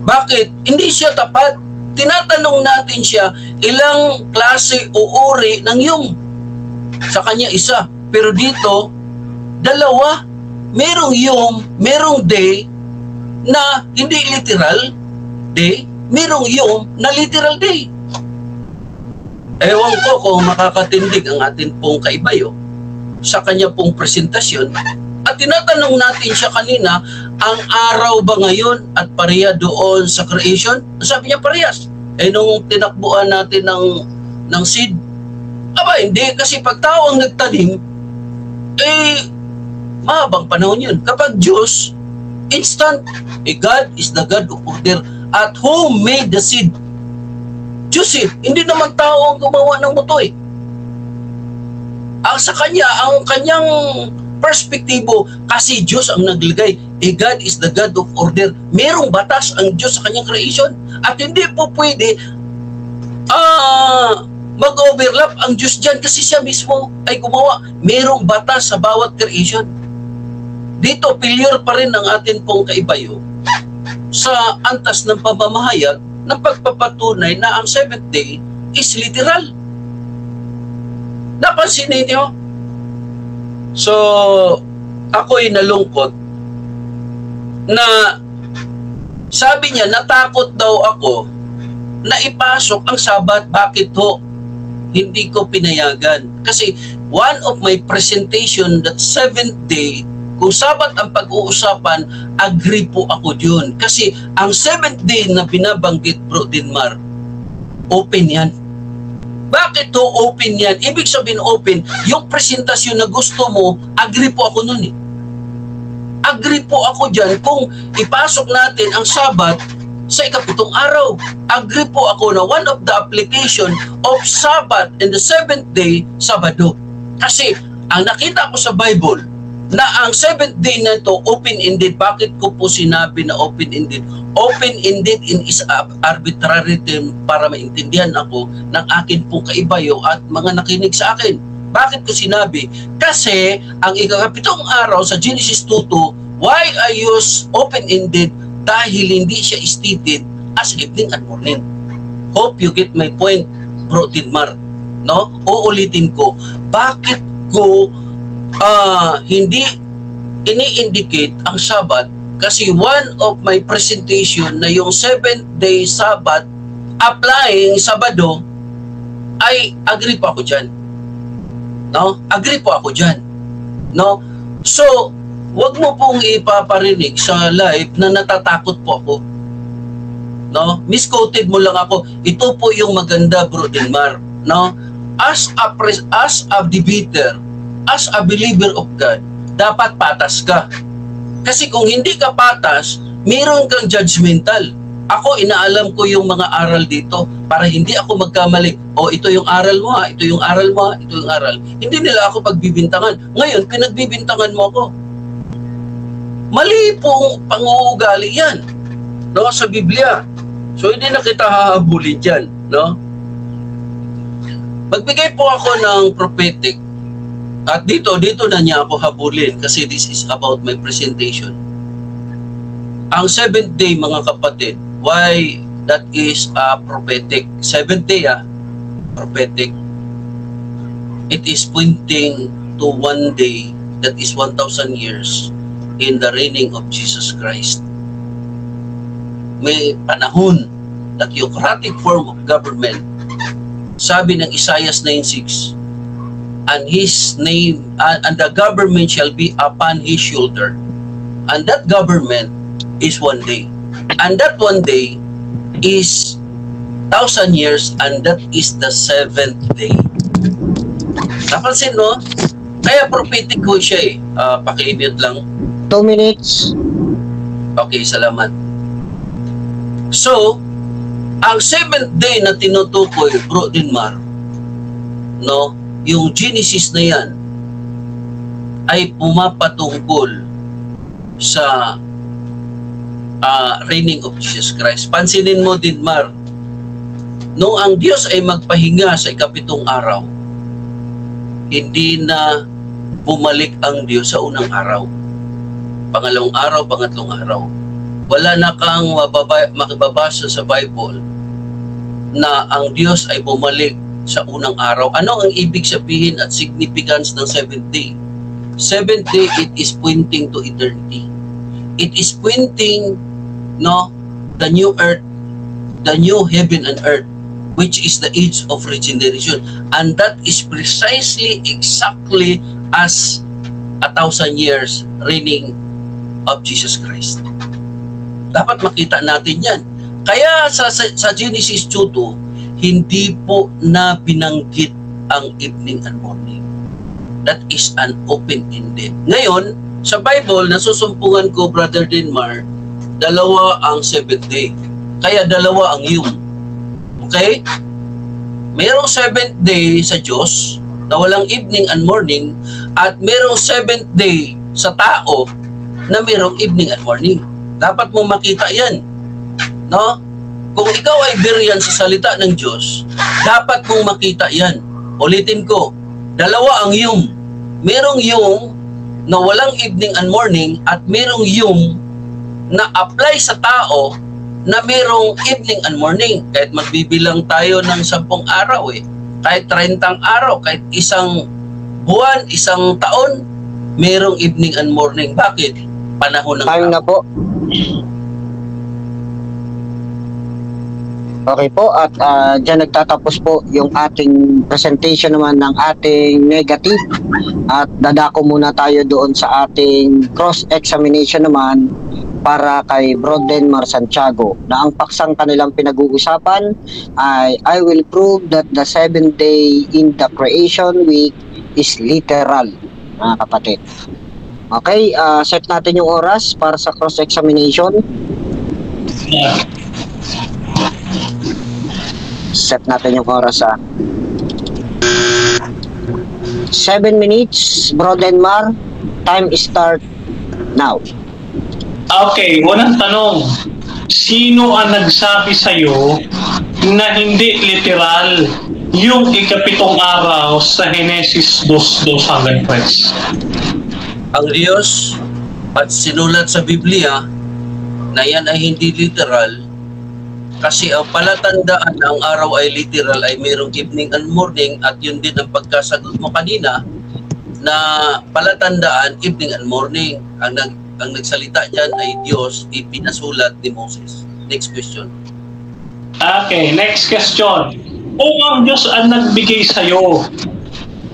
Bakit? Hindi siya tapat. Tinatanong natin siya, ilang klase o uri ng Yom? Sa kanya isa. Pero dito, dalawa. Merong Yom, merong day na hindi literal day, merong Yom na literal day. Ewan ko kung makakatindig ang atin pong kaibayo sa kanya pong presentasyon. At tinatanong natin siya kanina, ang araw ba ngayon at pareha doon sa creation? Sabi niya parehas. Nung tinakbuhan natin ng seed, aba hindi, kasi pag tao ang nagtanim, mahabang panahon yun. Kapag Diyos, instant, God is the God of order. At who made the seed? Diyos eh. Hindi naman tao ang gumawa ng buto eh. Ang sa kanya, ang kanyang perspektibo, kasi Diyos ang naglagay. God is the God of order. Merong batas ang Diyos sa kanyang creation. At hindi po pwede mag-overlap ang Diyos dyan kasi siya mismo ay gumawa. Merong batas sa bawat creation. Dito, failure pa rin ang atin pong kaibayo sa antas ng pamamahayag ng pagpapatunay na ang 7th day is literal. Napansin ninyo? So, ako'y nalungkot na sabi niya, natakot daw ako na ipasok ang Sabat. Bakit ho? Hindi ko pinayagan. Kasi one of my presentation that 7th day, kung Sabat ang pag-uusapan, agree po ako dyan. Kasi ang 7th day na binabanggit, Bro Dinmar, open yan. Bakit to open yan? Ibig sabihin open, yung presentasyon na gusto mo, agree po ako nun eh. Agree po ako dyan kung ipasok natin ang Sabat sa ikapitong araw. Agree po ako na one of the application of Sabat in the 7th day, Sabado. Kasi ang nakita ko sa Bible, na ang 7th day na ito, open-ended. Bakit ko po sinabi na open-ended? Open-ended in is arbitrary term para maintindihan ako ng akin pong kaibayo at mga nakinig sa akin. Bakit ko sinabi? Kasi ang ikakapitong araw sa Genesis 2:2, why I use open-ended? Dahil hindi siya stated as evening and morning. Hope you get my point, Bro Dinmar. No? Uulitin ko. Bakit ko hindi ini-indicate ang Sabat? Kasi one of my presentation na yung 7th day Sabat applying Sabado, ay agree po ako dyan. No? Agree po ako dyan. No? So, wag mo pong ipaparinig sa live na natatakot po ako. No? Misquoted mo lang ako. Ito po yung maganda, Bro Dinmar. No? As a debater, as a believer of God, dapat patas ka. Kasi kung hindi ka patas, meron kang judgmental. Ako, inaalam ko yung mga aral dito para hindi ako magkamali. O, ito yung aral mo ha, ito yung aral mo ha, ito yung aral. Hindi nila ako pagbibintangan. Ngayon, pinagbibintangan mo ako. Mali pong panguugali yan, no, sa Biblia. So, hindi na kita hahabulin dyan, no? Magbigay po ako ng prophetic At dito na niya ako habulin kasi this is about my presentation. Ang 7th day, mga kapatid, why that is prophetic? 7th day, prophetic. It is pointing to one day that is 1,000 years in the reigning of Jesus Christ. May panahon na theocratic form of government, sabi ng Isaiah 9:6, and his name and the government shall be upon his shoulder, and that government is one day, and that one day is 1,000 years, and that is the 7th day. Napansin mo? Kaya prophetic ko siya paki-mute lang. 2 minutes. Okay, salamat. So, ang 7th day na tinutukoy, Bro Dinmar, no, yung Genesis na yan ay pumapatungkol sa reigning of Jesus Christ. Pansinin mo, Dinmar, nung ang Diyos ay magpahinga sa ikapitong araw, hindi na bumalik ang Diyos sa unang araw. Pangalawang araw, pangatlong araw. Wala na kang makababasa sa Bible na ang Diyos ay bumalik sa unang araw. Ano ang ibig sabihin at significance ng 7th day? 7th day, it is pointing to eternity. It is pointing, no, the new earth, the new heaven and earth, which is the age of regeneration. And that is precisely, exactly as 1,000 years reigning of Jesus Christ. Dapat makita natin yan. Kaya sa Genesis 2:2, hindi po na binanggit ang evening and morning. That is an open-ended. Ngayon, sa Bible, nasusumpungan ko, Brother Dinmar, dalawa ang 7th day. Kaya dalawa ang yum. Okay? Mayroong 7th day sa Diyos na walang evening and morning, at mayroong 7th day sa tao na mayroong evening and morning. Dapat mo makita yan. No? Kung ikaw ay biriyan sa salita ng Diyos, dapat mong makita yan. Ulitin ko, dalawa ang yum. Merong yum na walang evening and morning, at merong yum na apply sa tao na merong evening and morning. Kahit magbibilang tayo ng 10 araw kahit 30 araw, kahit isang buwan, isang taon, merong evening and morning. Bakit? Panahon ng Time na po. Okay po, at dyan nagtatapos po yung ating presentation naman ng ating negative, at dadako muna tayo doon sa ating cross-examination naman para kay Bro Dinmar Santiago, na ang paksang kanilang pinag-uusapan ay I will prove that the 7th day in the creation week is literal, mga kapatid. Okay, set natin yung oras para sa cross-examination. Set natin yung oras 7 minutes, Bro Dinmar. Time start now. Okay, unang tanong. Sino ang nagsabi sa'yo na hindi literal yung ikapitong araw sa Genesis 2:2 hanggang 3? Ang Diyos, at sinulat sa Biblia na yan ay hindi literal, kasi ang palatandaan na ang araw ay literal ay mayroong evening and morning, at yun din ang pagkasagot mo kanina na palatandaan evening and morning. Ang nagsalita dyan ay Diyos, ipinasulat ni Moses. Next question. Okay, next question. Kung ang Diyos ang nagbigay sa'yo,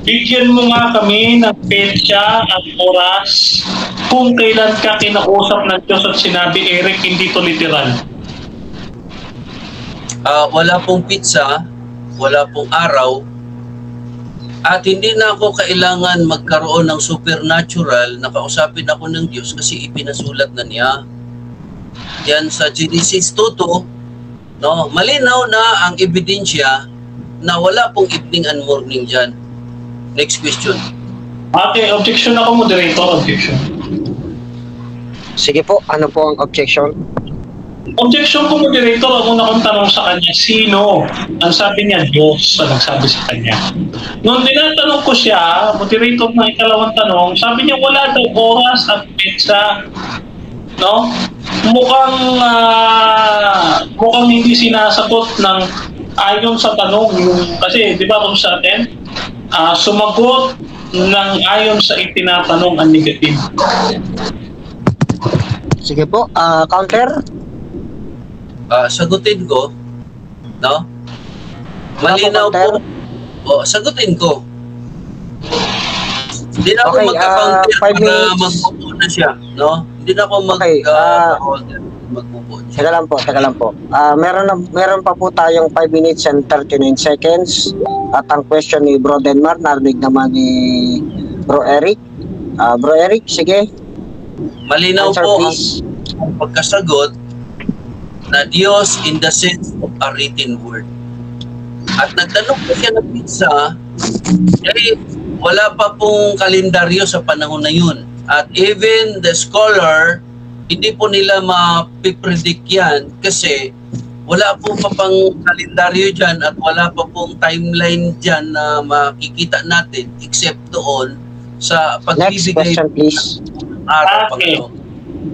bigyan mo nga kami ng petsa at oras kung kailan ka kinausap ng Diyos at sinabi, Eric, hindi to literal. Wala pong pizza, wala pong araw, at hindi na ako kailangan magkaroon ng supernatural na kausapin ako ng Diyos kasi ipinasulat na niya. Yan sa Genesis 2:2, no, malinaw na ang ebidensya na wala pong evening and morning dyan. Next question. Okay, objection ako, moderator, objection. Sige po, ano po ang objection? Objection ko, moderator, ang una kong tanong sa kanya, sino? Ang sabi niya, Diyos, ang nagsabi sa kanya. Nung tinatanong ko siya, moderator ng ikalawang tanong, sabi niya wala daw oras at petsa. No? Mukhang hindi sinasagot ng ayon sa tanong. Kasi, di ba kung sa atin, sumagot ng ayon sa itinatanong ang negative. Sige po, counter. Sagutin ko, no? Malinaw po. Sagutin ko. Hindi na ako Okay, magka-counter 5 para minutes. magpupo na siya, no? Hindi na ako Okay, magpupo siya. Teka lang po. Meron pa po tayong 5 minutes and 39 seconds. At ang question ni Bro Denmar, narinig naman ni Bro Eric. Bro Eric, sige. Malinaw Answer, po please. ang pagkasagot na Diyos in the sense of a written word. At nagtanong po siya ng pizza, wala pa pong kalendaryo sa panahon na yun. At even the scholar, hindi po nila mapipredict yan kasi wala po pa pang kalendaryo dyan at wala pa pong timeline dyan na makikita natin except doon sa Next pagbibigay question, please. ng araw. Okay.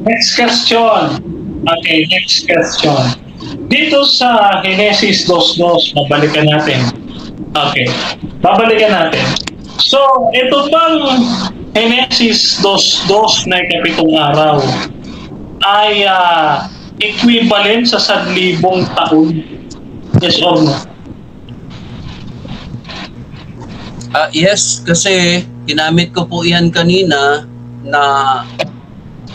Next question. Okay, next question. Dito sa Genesis 2:2, babalikan natin. Okay, babalikan natin. So, ito bang Genesis 2:2 na ikapitong araw ay equivalent sa 1,000 taon? Yes or no? Yes, kasi ginamit ko po yan kanina na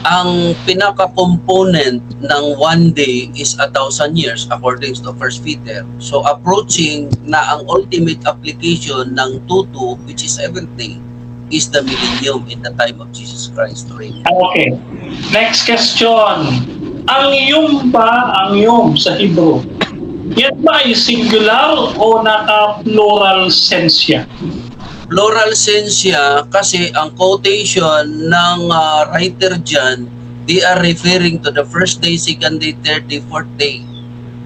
ang pinaka-component ng 1 day is 1,000 years according to 1 Peter. So approaching na ang ultimate application ng 2:2 which is everything is the millennium in the time of Jesus Christ. Okay. Next question. Ang yum sa Hebrew, yan ba ay singular o naka-plural sense siya? Plural sense siya kasi ang quotation ng writer dyan, they are referring to the first day, second day, third day, fourth day.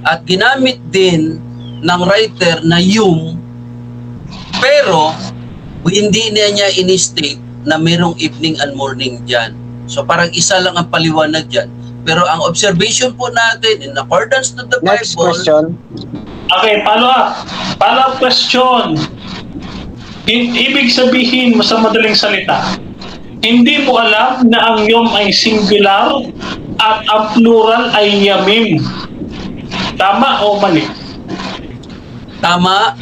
At ginamit din ng writer na yung, pero hindi niya in-state na merong evening and morning dyan. So parang isa lang ang paliwanag dyan. Pero ang observation po natin in accordance to the Next Bible. question. Okay, follow-up question. Ibig sabihin sa madaling salita, hindi mo alam na ang yom ay singular at ang plural ay yamim. Tama o mali? Tama,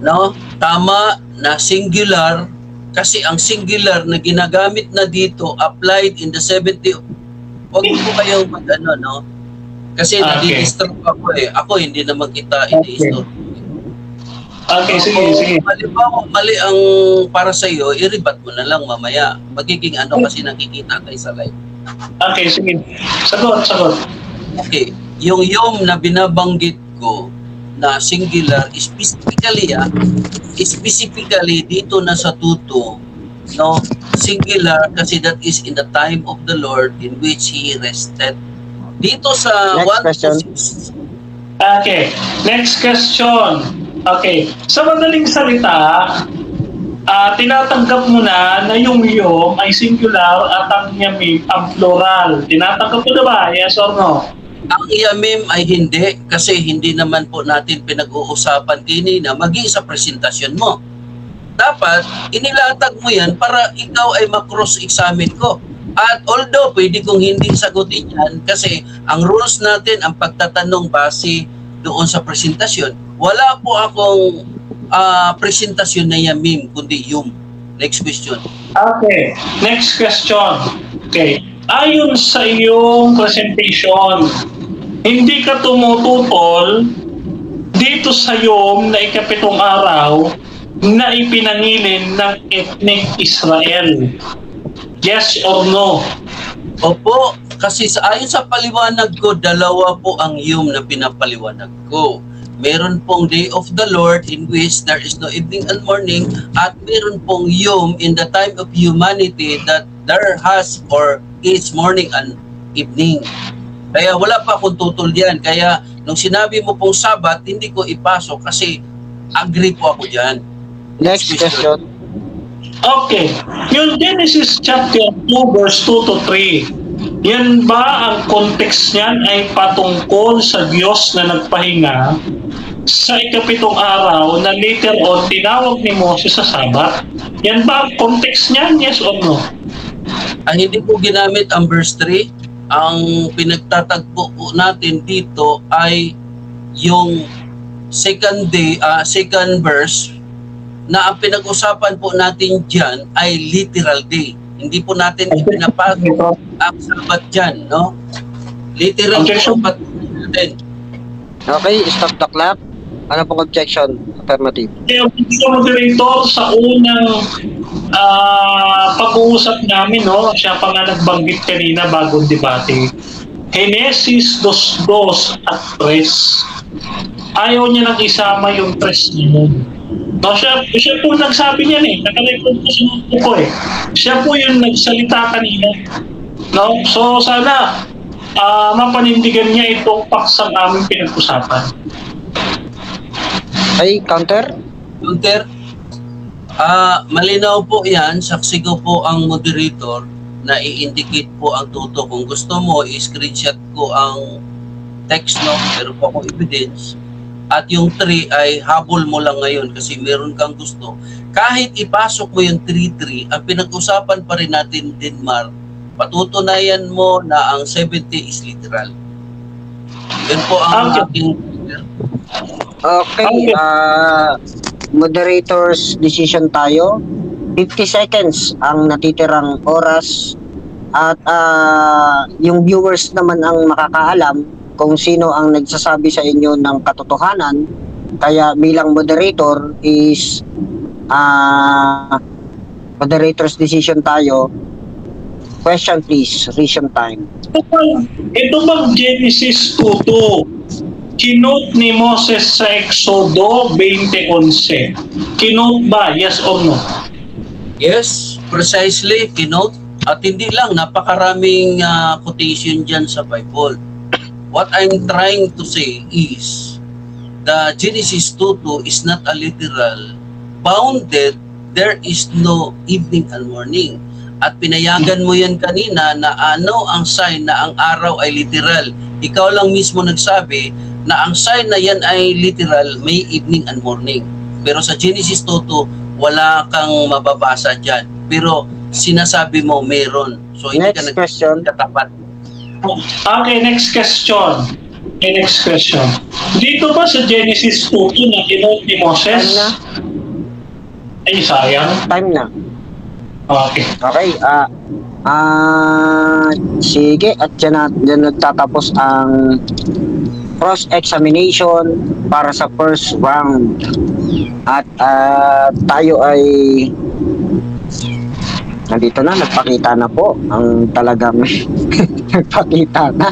no? Tama na singular kasi ang singular na ginagamit na dito applied in the 70. Huwag po kayong mag-ano, no? Kasi nadi-distract ako eh. Ako hindi naman kita ini-store. Okay, sige. Mali ang para sa iyo, i-rebat mo na lang mamaya. Magiging ano kasi nakikita tayo sa live. Okay, sige. Sagot. Okay, yung yom na binabanggit ko na singular, specifically dito na sa tuto, no? Singular kasi that is in the time of the Lord in which He rested. Dito sa Next question. Okay, next question. Okay, sa madaling salita, tinatanggap mo na yung yom ay singular at ang yamim ang plural. Tinatanggap mo na ba? Yes or no? Ang yamim ay hindi kasi hindi naman po natin pinag-uusapan kanina maging sa presentasyon mo. Dapat inilatag mo yan para ikaw ay ma-cross-examine ko. At although pwede kong hindi sagutin yan kasi ang rules natin ang pagtatanong base doon sa presentasyon, wala po akong presentasyon na yamim kundi yum. Next question. Okay, next question. Okay, ayon sa iyong presentation, hindi ka tumututol dito sa yom na ikapitong araw na ipinangilin ng ethnic Israel. Yes or no? Opo, kasi ayon sa paliwanag ko, dalawa po ang yom na pinapaliwanag ko. Meron pong day of the Lord in which there is no evening and morning at meron pong yom in the time of humanity that there has or is morning and evening. Kaya wala pa akong tutol diyan. Kaya nung sinabi mo pong Sabat, hindi ko ipasok kasi agree po ako diyan. Next question. Okay. Yung Genesis chapter 2 verse 2 to 3, yan ba ang context niyan ay patungkol sa Diyos na nagpahinga sa ikapitong araw na later on tinawag ni Moses sa Sabat? Yan ba ang context niyan? Yes or no? Hindi po ginamit ang verse 3. Ang pinagtatagpo po natin dito ay yung second verse na ang pinag-usapan po natin dyan ay literal day. Hindi po natin ipinapasok ang Sabat dyan, no? Literal po ang natin. Okay, stop the clock. Ano pong objection? Affirmative. Kaya moderator sa unang pag-uusap namin, no, siya pa nga nagbanggit kanina bagong debate. Genesis 2:2 at 3. Ayaw niya nang isama yung 3 niya. No, siya po nagsabi niyan eh. Nakarecord po sa notebook ko eh. Siya po yung nagsalita kanina. No? So sana mapanindigan niya itong paksang aming pinag-usapan. Ay, counter? Counter? Malinaw po yan. Saksi ko po ang moderator na i-indicate po ang tuto. Kung gusto mo, i-screenshot ko ang text, no? Meron po akong evidence. At yung 3 ay habol mo lang ngayon kasi meron kang gusto. Kahit ipasok mo yung 3-3, ang pinag-usapan pa rin natin, Denmark, patutunayan mo na ang 70 is literal. Yan po ang aking... Okay, moderator's decision tayo. 50 seconds ang natitirang oras at yung viewers naman ang makakaalam kung sino ang nagsasabi sa inyo ng katotohanan. Kaya bilang moderator is moderator's decision tayo. Question please, resume time. Ito bang Genesis 2:2 kinote ni Moses sa Exodo 20:11? Kinote ba? Yes or no? Yes, precisely, kinote. At hindi lang, napakaraming quotation dyan sa Bible. What I'm trying to say is, the Genesis 2:2 is not a literal. Bounded, there is no evening and morning. At pinayagan mo yan kanina na ano ang sign na ang araw ay literal. Ikaw lang mismo nagsabi na ang sign na yan ay literal, may evening and morning. Pero sa Genesis 2:2, wala kang mababasa dyan. Pero sinasabi mo meron. So hindi Next question. Katapat. Okay, next question. Okay, next question. Dito ba sa Genesis 2:2 na kinote ni Moses? Time na. Ay, sayang. Time na. Okay. Okay, sige, at dyan nagtatapos ang cross-examination para sa first round. At tayo ay nandito na, nagpakita na po ang talagang nagpakita na.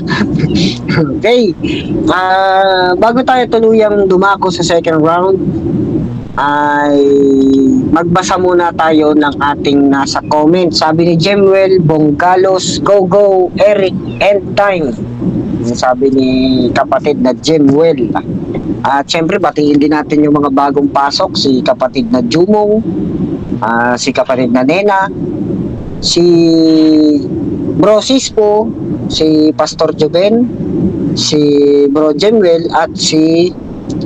Okay, bago tayo tuluyang dumako sa second round, ay magbasa muna tayo ng ating nasa comment. Sabi ni Jemuel Bonggalos, go, Eric, end time. Sabi ni kapatid na Jemuel. At syempre, batiin din natin yung mga bagong pasok. Si kapatid na Jumong, si kapatid na Nena, si Bro Sispo, si Pastor Joben, si Bro Jemuel, at si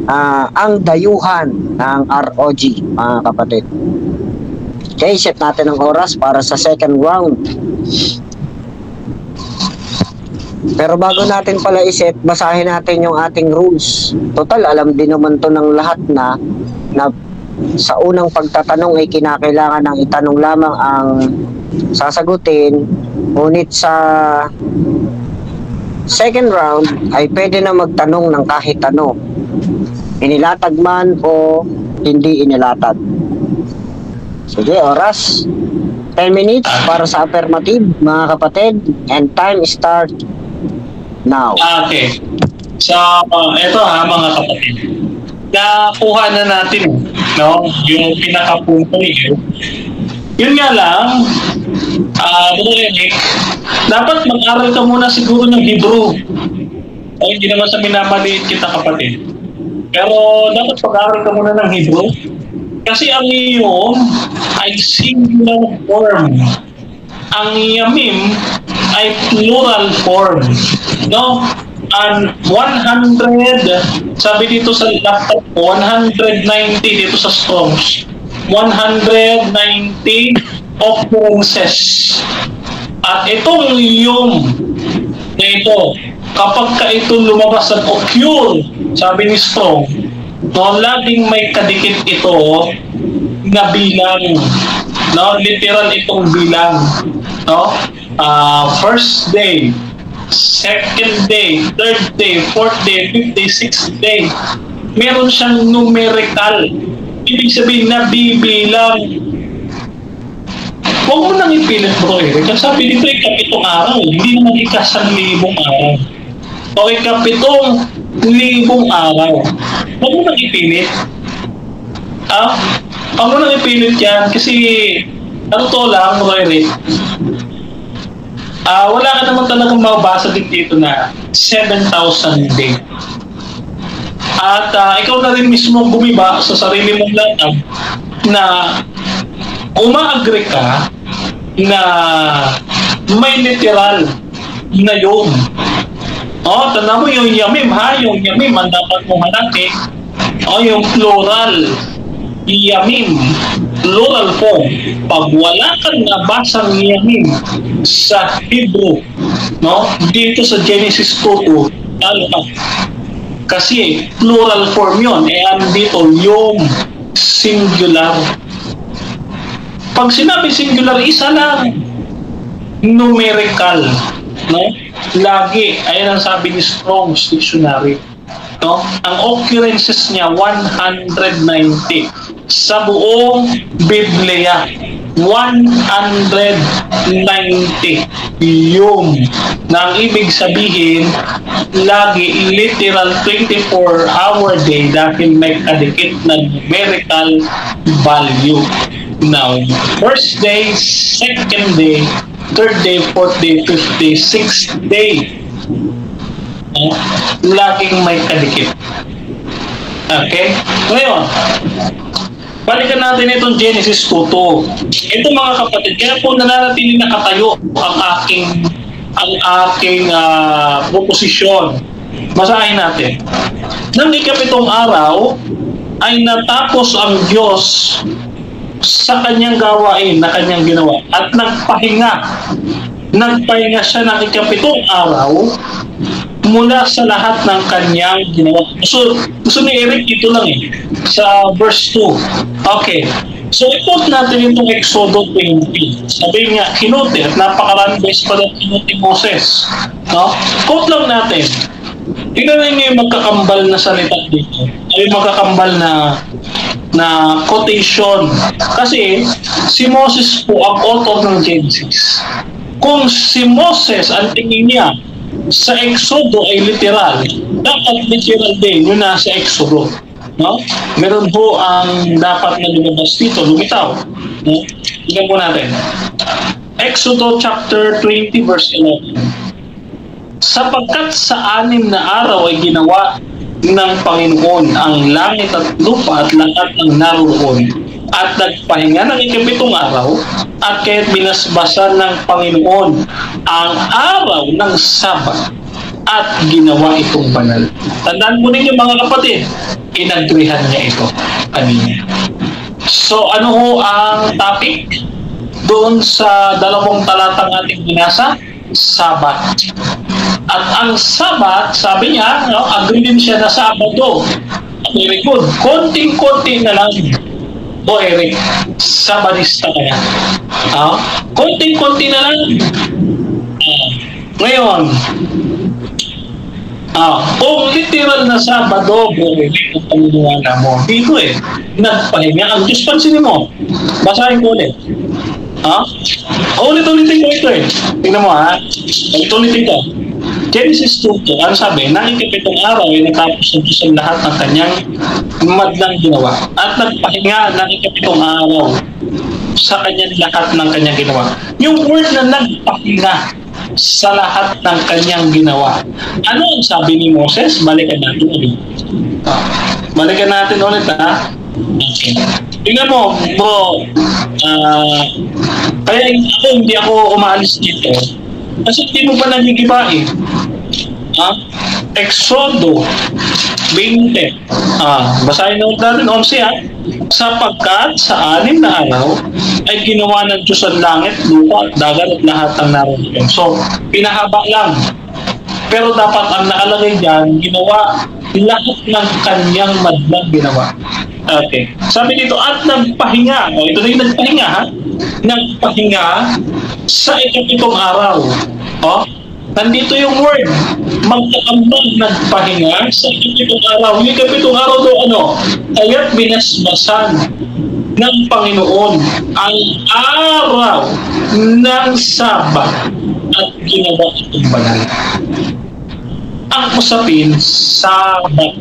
ang dayuhan ng ROG, mga kapatid. Okay, set natin ang oras para sa second round. Pero bago natin pala iset, basahin natin yung ating rules. Total, alam din naman to ng lahat na sa unang pagtatanong ay kinakailangan ng itanong lamang ang sasagutin. Ngunit sa second round ay pwede na magtanong ng kahit ano. Inilatag man o hindi inilatag. Sige, oras. 10 minutes para sa affirmative, mga kapatid. And time start now. Okay. So, ito mga kapatid. Nakuha na natin, no? Yung pinakapunto yun. Yun nga lang, dapat mag-aral ka muna siguro ng Hebrew. O hindi naman sa minamaliit kita, kapatid. Pero dapat mag-aral ka muna ng Hebrew. Kasi ang iyong ay singular form. Ang yamim ay plural form. No? And 100, sabi dito sa laptop ko, 190 dito sa Strong's. 190 occurrences. At itong yung na ito, kapag ka ito lumabas at occur, sabi ni Strong, no, laging may kadikit ito na bilang, no, literal itong bilang, no, first day, second day, third day, fourth day, fifth day, sixth day. Meron siyang numerical. Ibig sabihin na bibilang. Huwag mo nang ipilit, bro, Kasi sabi dito, ikapitong araw. Hindi naman ika-1,000 araw. O ikapitong 1,000 araw. Huwag mo nang ipilit. Huwag mo nang ipilit yan. Kasi, to lang, bro, wala ka naman talagang mabasa din dito na 7,000 day. At ikaw na rin mismo gumiba sa sarili mong latag na uma-agree ka na may literal na yun. Tanda mo yung yamim, ha? Yung yamim, ang dapat mong hanapin. Yung plural, yamim, plural form. Pag wala kang nabasang yamim sa Hebrew, no? Dito sa Genesis 2:2, talo ka. Kasi plural form yun. Andito yung singular. Pag sinabi singular, isa lang. Numerical. No? Lagi. Ayan ang sabi ni Strong's Dictionary. No? Ang occurrences niya, 190. Sa buong Biblia, 190 yung na ang ibig sabihin lagi literal 24-hour day dahil may kadikit na numerical value. Now, first day, second day, third day, fourth day, fifth day, sixth day, laging may kadikit. Okay? Ngayon, balikan natin itong Genesis 2:2. Ito mga kapatid, kaya po nananatili nakatayo ang aking proposisyon. Basahin natin. Nang ikapitong araw ay natapos ang Diyos sa kanyang gawain na kanyang ginawa at nagpahinga siya ng ikapitong araw mula sa lahat ng kanyang ginawa. Gusto ni Eric dito lang sa verse 2. Okay. So, i-quote natin itong Exodo 20. Sabi nga, kinuti at napakaraming beses pa daw kinuti Moses. No? Quote lang natin. Tingnan niyo yung magkakambal na salita dito. Ay magkakambal na quotation. Kasi, si Moses po ang author ng Genesis. Kung si Moses ang tingin niya sa Exodo ay literal, dapat literal din yung nasa Exodo. No? Meron po ang dapat na lumabas dito, lumitaw. No? Tingnan po natin. Exodo chapter 20 verse 11. Sapagkat sa 6 na araw ay ginawa ng Panginoon ang langit at lupa at lahat ng naroon, at nagpahinga ng ikapitong araw, at kaya't binasbasan ng Panginoon ang araw ng Sabat at ginawa itong banal. Tandaan mo ninyo mga kapatid, inagrihan niya ito kanina. So ano ho ang topic doon sa 2 talatang ating binasa? Sabat. At ang Sabat, sabi niya, no, agree din siya na Sabado. Very good. Konting-konti na lang. O Eric, Sabadista ka na. Konting-konti na lang. Ngayon, kung literal na Sabado, Eric, ang paniniwala mo. Dito nagpahinga ang Diyos. Pansinin mo. Basahin ko ulit. Ulit-ulitin ko ito Tingnan mo ulit-ulitin ko. Genesis 2:2, ano sabi? Nang ikapitong araw ay natapos ng Diyos ang lahat ng kanyang madlang ginawa at nagpahinga ng ikapitong araw. sa kanyang lahat ng kanyang ginawa. Yung word na nagpahinga sa lahat ng kanyang ginawa. Ano ang sabi ni Moses? Balikan natin ulit. Balikan natin ulit, ha? Okay. Tingnan mo, bro. Kaya hindi ako umaalis dito. Kasi hindi mo pa nagigiba eh. Exodo 20. Basahin natin 11, ha? Sapagkat sa 6 na araw ay ginawa ng Diyos ang langit, lupa at dagat at lahat ng naroon. So, pinahaba lang. Pero dapat ang nakalagay dyan, ginawa lahat ng kanyang madlang ginawa. Okay. Sabi dito, at nagpahinga. Ito na yung nagpahinga, ha? Nagpahinga sa 7 araw. Nandito yung word. Magkakambal nagpahinga sa 7 araw. Yung 7 araw doon, kaya't binasbasan ng Panginoon ang araw ng Sabat at ginawa itong banal. Ang usapin, Sabat.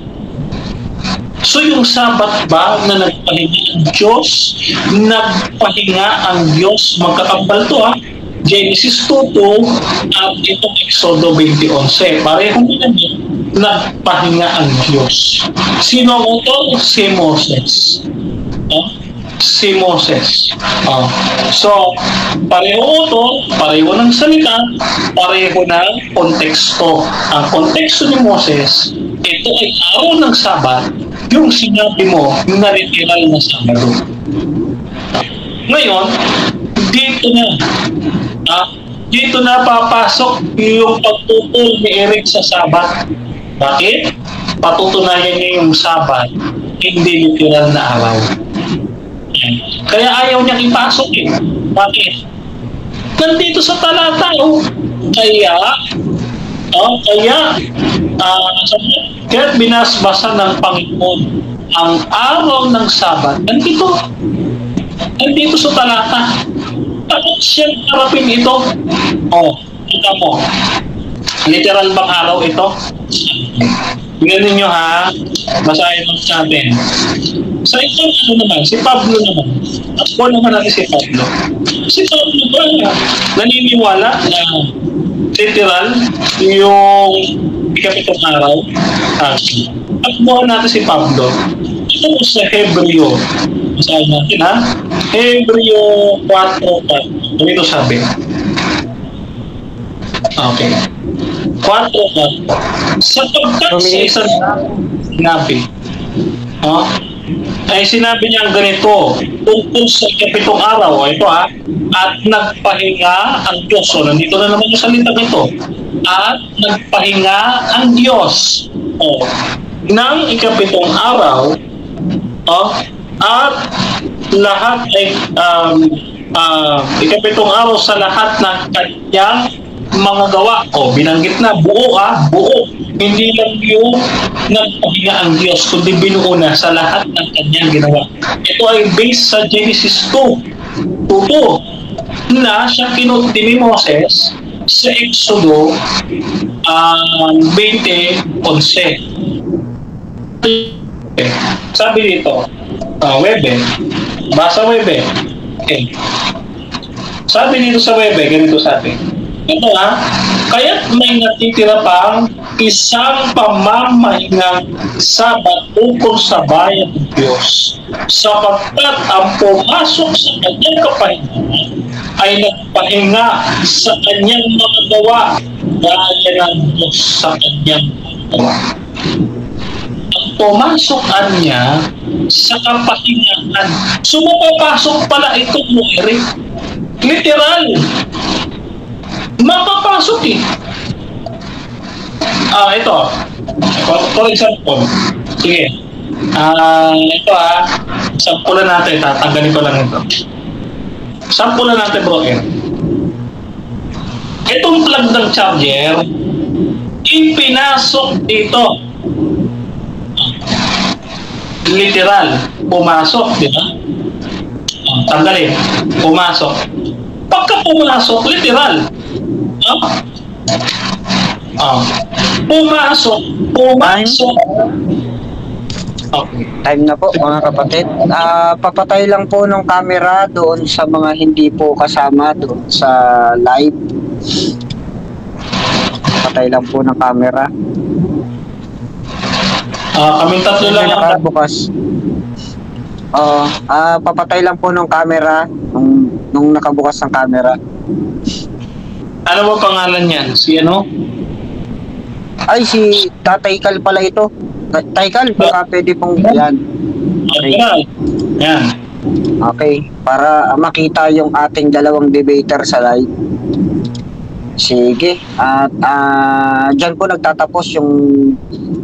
So yung Sabat ba na nagpahinga ang Diyos? Nagpahinga ang Diyos. Magkakambal to, ha? Genesis 2:2 at itong Exodo 20:11. Parehong ginamit, nagpahinga ang Diyos. Sino ang author? Si Moses. Si Moses. So, pareho author, pareho ng salita, pareho ng konteksto. Ang konteksto ni Moses, ito ay araw ng Sabat, yung sinabi mo, na literal na Sabado. Ngayon, dito na papasok yung pagtutol ni Eric sa Sabat. Bakit? Patutunayan niya yung Sabat, hindi literal na araw. Kaya ayaw niyang ipasok eh. Bakit? Nandito sa talata, kaya binasbasan ng Panginoon ang araw ng Sabat. Nandito sa talata. Tapos siyang harapin ito. Kita mo. Literal bang araw ito? Tingnan ninyo, ha? Basahin mo natin. Sa ito, naman? Si Pablo naman. Ako naman natin si Pablo. Si Pablo ba naniniwala na literal yung 7 araw? At buwan natin si Pablo. Ito sa Hebreo. Basahin natin, ha? Hebreo 4:4. Ito sabi. Okay. 4:4. Sapagkat sa isang sinabi, ay sinabi niya ganito tungkol sa 7 araw. Ito, ha? At nagpahinga ang Diyos. So, nandito na naman yung salita nito. At nagpahinga ang Diyos ng 7 araw, at lahat ay 7 araw sa lahat ng kanyang mga gawa. Binanggit na buo, buo. Hindi lang yung nagpahinga ang Diyos, kundi binuo na sa lahat ng kanyang ginawa. Ito ay based sa Genesis 2:2 na siya kinuti ni Moses sa Exodo 20:11. Sabi dito, Webe. Basa Webe. Okay. Sabi dito sa Webe, ganito sabi. Ito, kaya't may natitira pang isang pamamahingang Sabat ukol sa bayan ng Diyos, sapagkat ang pumasok sa kanyang kapahingaan ay nagpahinga sa kanyang mga gawa gaya ng Diyos sa kanyang gawa. Ang pumasok niya sa kapahingaan. So mapapasok pala ito mo, Eric. Literal. Mapapasok eh. Ito. For example. Sige. Ito sampulan natin. Tatanggalin ko lang ito. Sampulan natin, bro. Itong plug ng charger, ipinasok dito. Literal. Pumasok, di ba? Tanggalin. Pumasok. Pagka pumasok, literal. Pumasok. Okay. Time na po mga kapatid. Papatay lang po ng camera doon sa mga hindi po kasama doon sa live. Patay lang po ng camera. Kaming tatlo lang ang Nakabukas. Papatay lang po ng camera nung nakabukas ng camera. Ano ba pangalan niyan? Si ano? Ay, si Tatay Kal pala ito. Tatay Kal, baka pwede pong yan. Okay. Yan. Okay, para makita yung ating dalawang debater sa live. Sige. At dyan po nagtatapos yung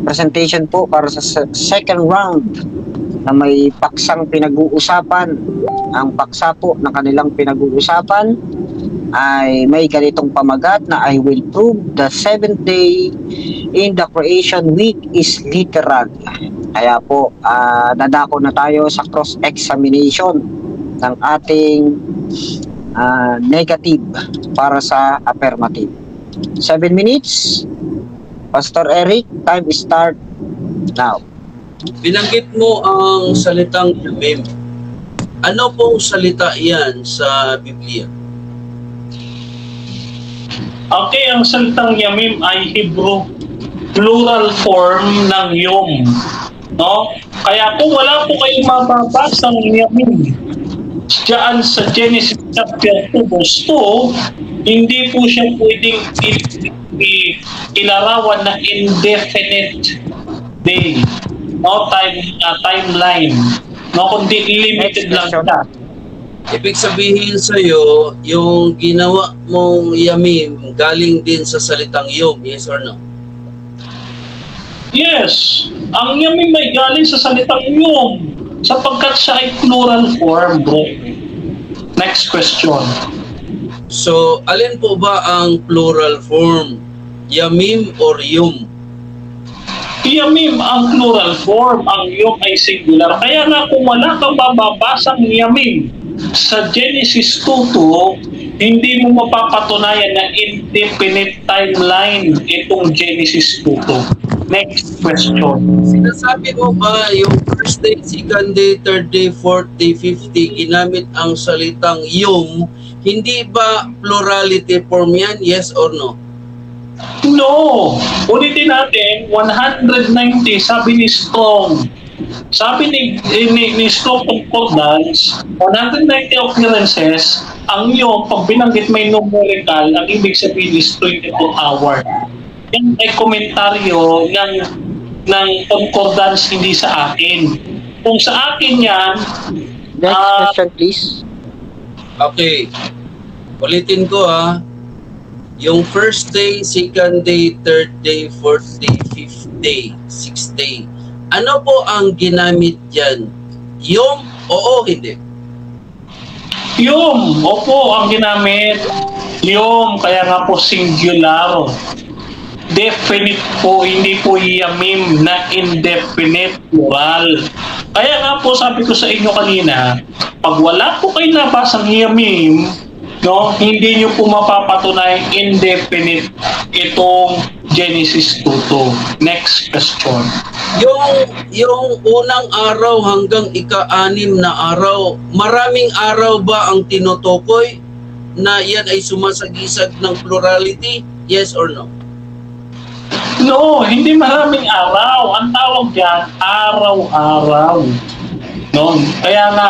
presentation po para sa second round na may paksang pinag-uusapan. Ang paksa po na kanilang pinag-uusapan ay may ganitong pamagat na I will prove the 7th day in the creation week is literal. Kaya po, nadako na tayo sa cross-examination ng ating negative para sa affirmative. 7 minutes. Pastor Eric, time start now. Binanggit mo ang salitang Yamim. Ano pong salita yan sa Biblia? Okay, ang salitang Yamim ay Hebrew plural form ng Yom. No? Kaya kung wala po kayong mababasa ng Yamim diyan sa Genesis chapter 2 verse 2, hindi po siya pwedeng ilarawan na indefinite day. No timeline. No, kundi limited lang siya. Ibig sabihin sa'yo, yung ginawa mong Yamim galing din sa salitang Yom, yes or no? Yes, ang Yamim ay galing sa salitang Yom sapagkat siya ay plural form, bro. Next question. So, alin po ba ang plural form? Yamim or Yom? Yamim ang plural form, ang Yom ay singular. Kaya nga kung wala kang mababasang Yamim sa Genesis 2:2, hindi mo mapapatunayan na indefinite timeline itong Genesis 2:2. Next question. Sinasabi mo ba yung first day, second day, third day, fourth day, fifth day, ginamit ang salitang Yom, hindi ba plurality form yan? Yes or no? No! Ulitin natin, 190, sabi ni Strong. Sabi ni Strong Concordance, 190 occurrences, ang Yom, pag binanggit may numerical, ang ibig sabihin is 24 hour. Yan ay komentaryo ng Concordance, hindi sa akin. Kung sa akin yan, Next question please. Okay. Ulitin ko yung first day, second day, third day, fourth day, fifth day, sixth day. Ano po ang ginamit dyan? Yom o hindi? Yom, opo, ang ginamit. Yom, kaya nga po singular. Definite po, hindi po Yamim na indefinite plural. Kaya nga po sabi ko sa inyo kanina, pag wala po kayo nabasang Yamim, no, hindi nyo po mapapatunay indefinite itong Genesis 2:2. Next question. Yung unang araw hanggang ika-6 na araw, maraming araw ba ang tinutukoy na yan ay sumasagisag ng plurality? Yes or no? No, hindi maraming araw. Ang tawag dyan, araw-araw. No? Kaya nga,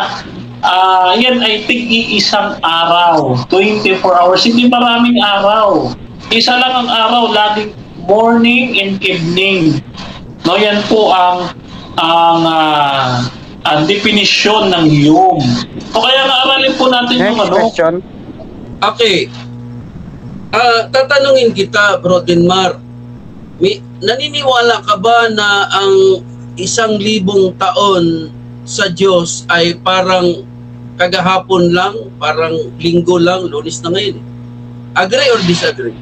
yan ay tig-iisang araw. 24 hours. Hindi maraming araw. Isa lang ang araw, laging morning and evening. No, yan po ang definisyon ng Yom. So kaya nga aralin po natin Next yung ano. question. Okay. Tatanungin kita, Bro Denmar. Naniniwala ka ba na ang 1,000 taon sa Diyos ay parang kagahapon lang, parang linggo lang, Lunes na ngayon? Agree or disagree?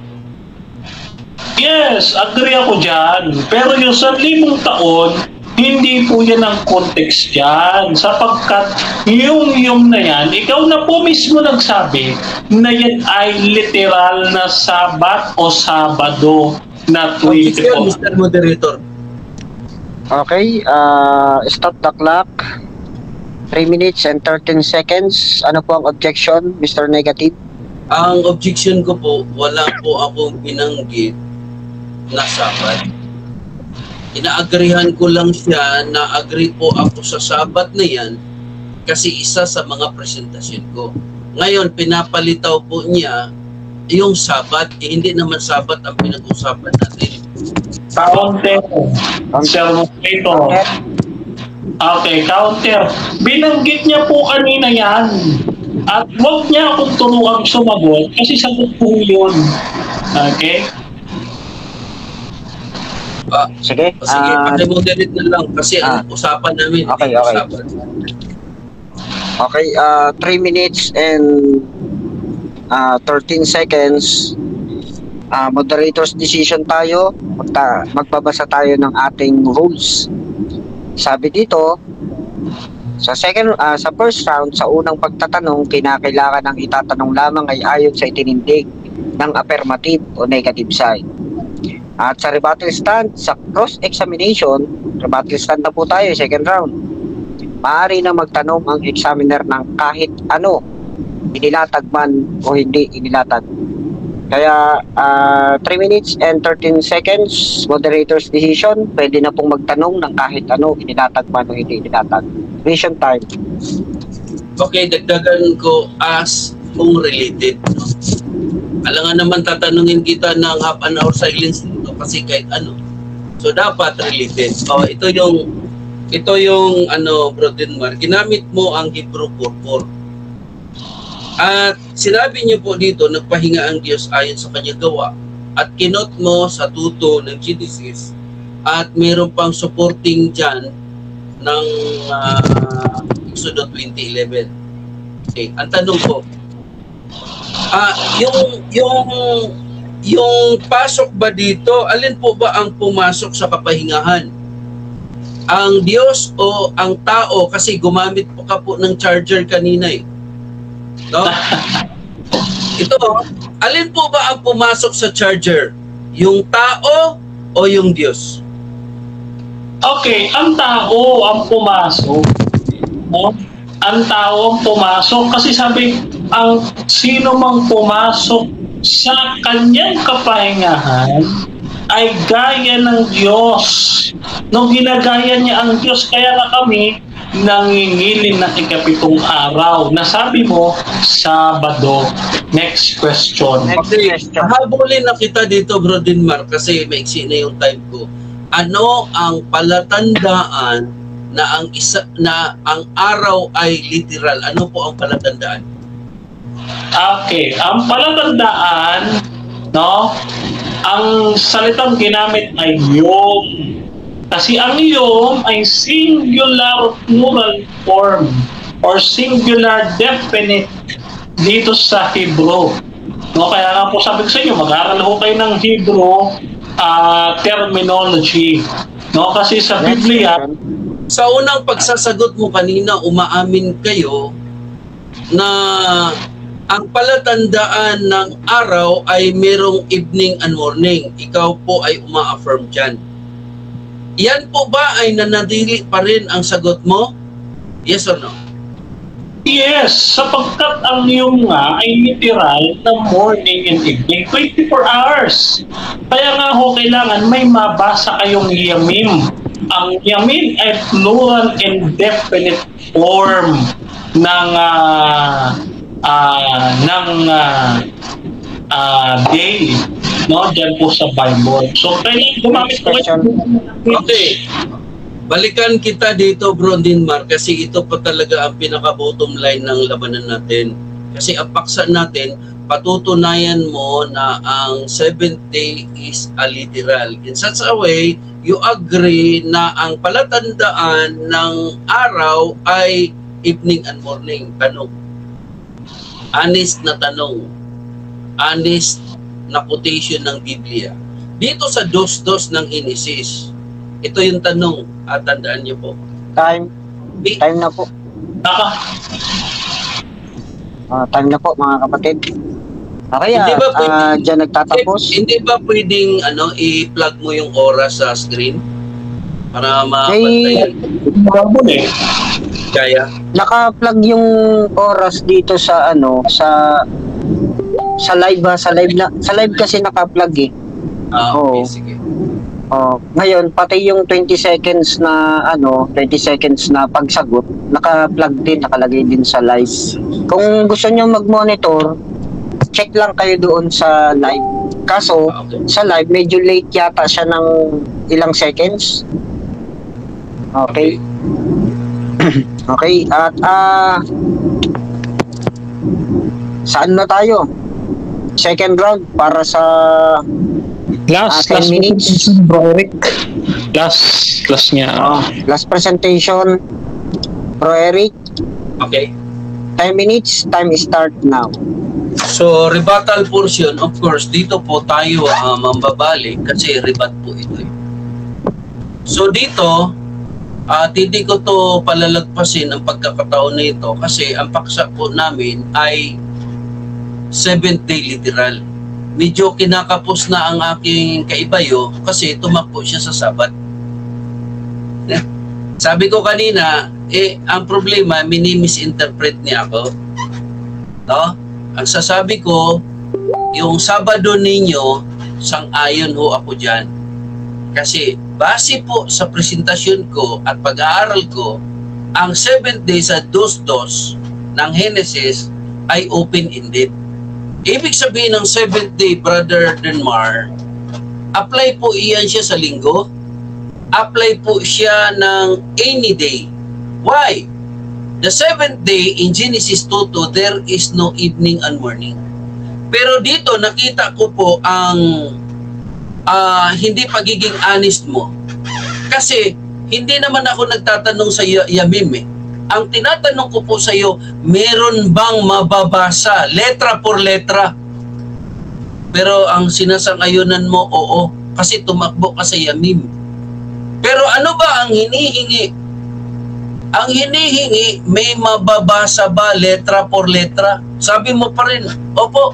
Yes, agree ako dyan. Pero yung 1,000 taon, hindi po yan ang context dyan. Sapagkat yung na yan, ikaw na po mismo nagsabi na yan ay literal na Sabat o Sabado na 24. Mr. Moderator. Okay, stop the clock. 3 minutes and 13 seconds. Ano po ang objection, Mr. Negative? Ang objection ko po, wala po akong binanggit na sabat. Inaagrihan ko lang siya na agree po ako sa sabat na yan kasi isa sa mga presentasyon ko. Ngayon, pinapalitaw po niya yung sabat, hindi naman sabat ang pinag-usapan natin. Counter. Okay, counter. Binanggit niya po kanina yan. At huwag niya akong turuang sumagot kasi sagot po yun. Okay? Sige. Sige, pati-moderate na lang kasi ang usapan namin. Okay. Usapan. Okay, 3 minutes and 13 seconds. Moderator's decision tayo. Magbabasa tayo ng ating rules. Sabi dito, sa first round, sa unang pagtatanong, kinakailangan ng itatanong lamang ay ayon sa itinindig ng affirmative o negative side. At sa rebuttal stand, sa cross-examination, rebuttal stand na po tayo, second round. Maaari na magtanong ang examiner ng kahit ano, inilatag man o hindi inilatag. Kaya 3 minutes and 13 seconds, moderator's decision, pwede na pong magtanong ng kahit ano, inilatag man o hindi inilatag. Vision time. Okay, dagdagan ko as kung related. No? Alangan naman tatanungin kita ng half an hour silence dito kasi kahit ano. So dapat related. Ito yung Bro Denmar, ginamit mo ang Hebrew 4:4. At sinabi niyo po dito, nagpahinga ang Diyos ayon sa kanyang gawa. At kinot mo sa tuto ng Genesis. At mayroon pang supporting dyan ng Exodus 20:11. Okay, ang tanong ko, yung pasok ba dito, alin po ba ang pumasok sa kapahingahan? Ang Diyos o ang tao? Kasi gumamit po ka po ng charger kanina eh. No? Ito, alin po ba ang pumasok sa charger? Yung tao o yung Diyos? Okay, ang tao ang pumasok. No? Ang tao ang pumasok kasi sabi, ang sino mang pumasok sa kanyang kapahingahan ay gaya ng Diyos. No, ginagaya niya ang Diyos, kaya na kami nangingilin ng ikapitong araw. Nasabi mo, Sabado. Next question. Habulin na kita dito, Bro Denmar, kasi maiksi na yung time ko. Ano ang palatandaan na ang araw ay literal? Ano po ang palatandaan? Okay, ang palatandaan, no? Ang salitang ginamit ay yom. Kasi ang yom ay singular plural form or singular definite dito sa Hebrew. No, kaya nga po sabi ko sa inyo, mag-aaral ho kayo ng Hebrew terminology. No, kasi sa Biblia, sa unang pagsasagot mo kanina, umaamin kayo na ang palatandaan ng araw ay merong evening and morning. Ikaw po ay uma-affirm dyan. Yan po ba ay nanatili pa rin ang sagot mo? Yes or no? yes, sapagkat ang iyong nga ay literal na morning and evening, 24 hours. Kaya nga ho, kailangan may mabasa kayong yamim. Ang yamim ay plural and definite form ng day, no, diyan po sa Bible. So kailangan gumamit po kayo. Okay, balikan kita dito, Bro Denmar, kasi ito pa talaga ang pinaka-bottom line ng labanan natin. Kasi ang paksa natin, patutunayan mo na ang 7th day is a literal. In such a way, you agree na ang palatandaan ng araw ay evening and morning. Tanong. Honest na tanong. Honest na quotation ng Biblia. Dito sa dos-dos ng Genesis, ito yung tanong at tandaan niyo po. Time na po. Time na po mga kapatid. Okay, dyan nagtatapos. Hindi ba pwedeng i-plug mo yung oras sa screen? para Ay, mapantay. Kaya? naka-plug yung oras dito sa sa live ha, sa live kasi naka-plug eh. Okay, Oo. sige. Ngayon pati yung 20 seconds na 20 seconds na pagsagot, naka-plug din, nakalagay din sa live. Kung gusto niyo mag-monitor, check lang kayo doon sa live. Kaso sa live medyo late yata siya ng ilang seconds. Okay. Okay, at saan na tayo? Second round para sa Last 10 minutes. Bro Eric. Last niya. Last presentation. Bro Eric, Okay. 10 minutes, time start now. So, rebuttal portion, of course, dito po tayo mambabalik kasi rebat po ito. So, dito, hindi ko to palalagpasin ang pagkakataon na ito kasi ang paksa po namin ay 7th day literal. Medyo kinakapos na ang aking kaibayo kasi tumakbo siya sa Sabat. Sabi ko kanina, ang problema, mini-misinterpret niya ako. No? Ang sasabi ko, yung Sabado ninyo, sang-ayon ho ako dyan. Kasi base po sa presentasyon ko at pag-aaral ko, ang 7th day sa 2:2 ng Genesis ay open-ended. Ibig sabihin ng 7th day, Brother Denmar, apply po iyan siya sa linggo, apply po siya ng any day. Why? The 7th day in Genesis 2:2, there is no evening and morning. Pero dito nakita ko po ang hindi pagiging honest mo. Kasi hindi naman ako nagtatanong sa Yamim eh. Ang tinatanong ko po sa iyo, meron bang mababasa letra por letra? Pero ang sinasang-ayunan mo, oo, kasi tumakbo ka sa Yamim. Pero ano ba ang hinihingi? Ang hinihingi, may mababasa ba letra por letra? Sabi mo pa rin, opo.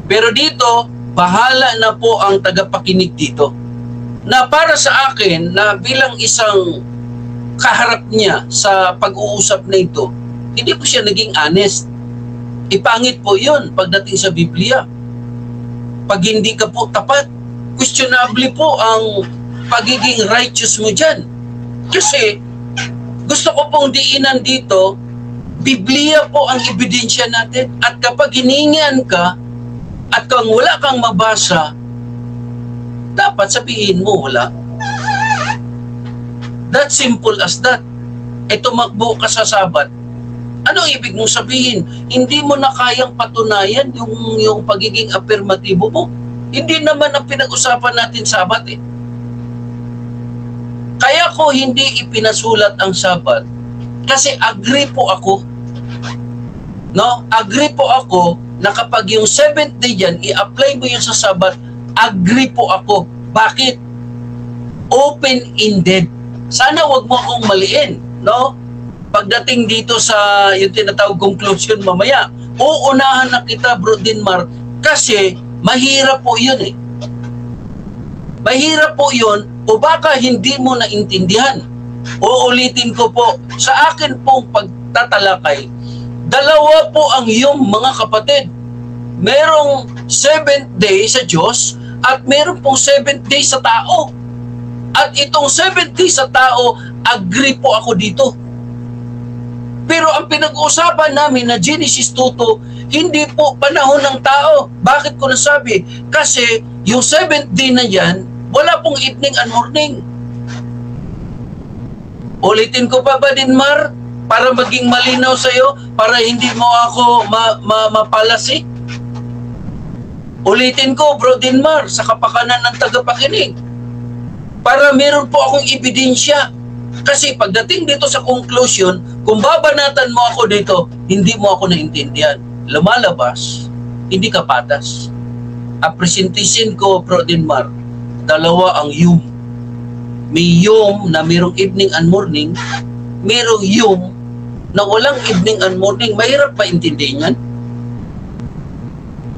Pero dito, bahala na po ang tagapakinig dito. Na para sa akin, na bilang isang kaharap niya sa pag-uusap na ito, hindi po siya naging honest. Ipangit po yun pagdating sa Biblia. Pag hindi ka po tapat, questionable po ang pagiging righteous mo dyan. Kasi gusto ko pong diinan dito, Biblia po ang ebidensya natin. At kapag hiningian ka, at kung wala kang mabasa, dapat sabihin mo wala. That simple as that. Tumakbo ka sa Sabat. Ano ibig mong sabihin? Hindi mo na kayang patunayan yung pagiging afirmatibo mo. Hindi naman ang pinag-usapan natin Sabat eh. Kaya ko hindi ipinasulat ang Sabat kasi agree po ako. No? Agree po ako na kapag yung 7th day dyan, i-apply mo yun sa Sabat, agree po ako. Bakit? Open-ended. Sana wag mo akong maliin, no? Pagdating dito sa yung tinatawag conclusion mamaya, uunahan na kita, Bro Denmar, kasi mahirap po yun eh. Mahirap po yun, o baka hindi mo naintindihan. Uulitin ko po, sa akin pong pagtatalakay, dalawa po ang iyong mga kapatid. Merong 7th day sa Diyos at meron pong 7th day sa tao. At itong 7th day sa tao, agree po ako dito. Pero ang pinag-uusapan namin na Genesis 2:2, hindi po panahon ng tao. Bakit ko nasabi? Kasi yung 7th day na yan, wala pong evening and morning. Ulitin ko pa ba, Denmar? Para maging malinaw sa'yo, para hindi mo ako mapalasi. Ulitin ko, Bro Denmar, sa kapakanan ng tagapakinig. Para meron po akong ebidensya. Kasi pagdating dito sa conclusion, kung babanatan mo ako dito, hindi mo ako naintindihan. Lumalabas, hindi ka patas. Ang presentation ko, Bro Denmar, dalawa ang yum. May yum na mayroong evening and morning, mayroong yum na walang evening and morning. Mahirap pa intindihin yan.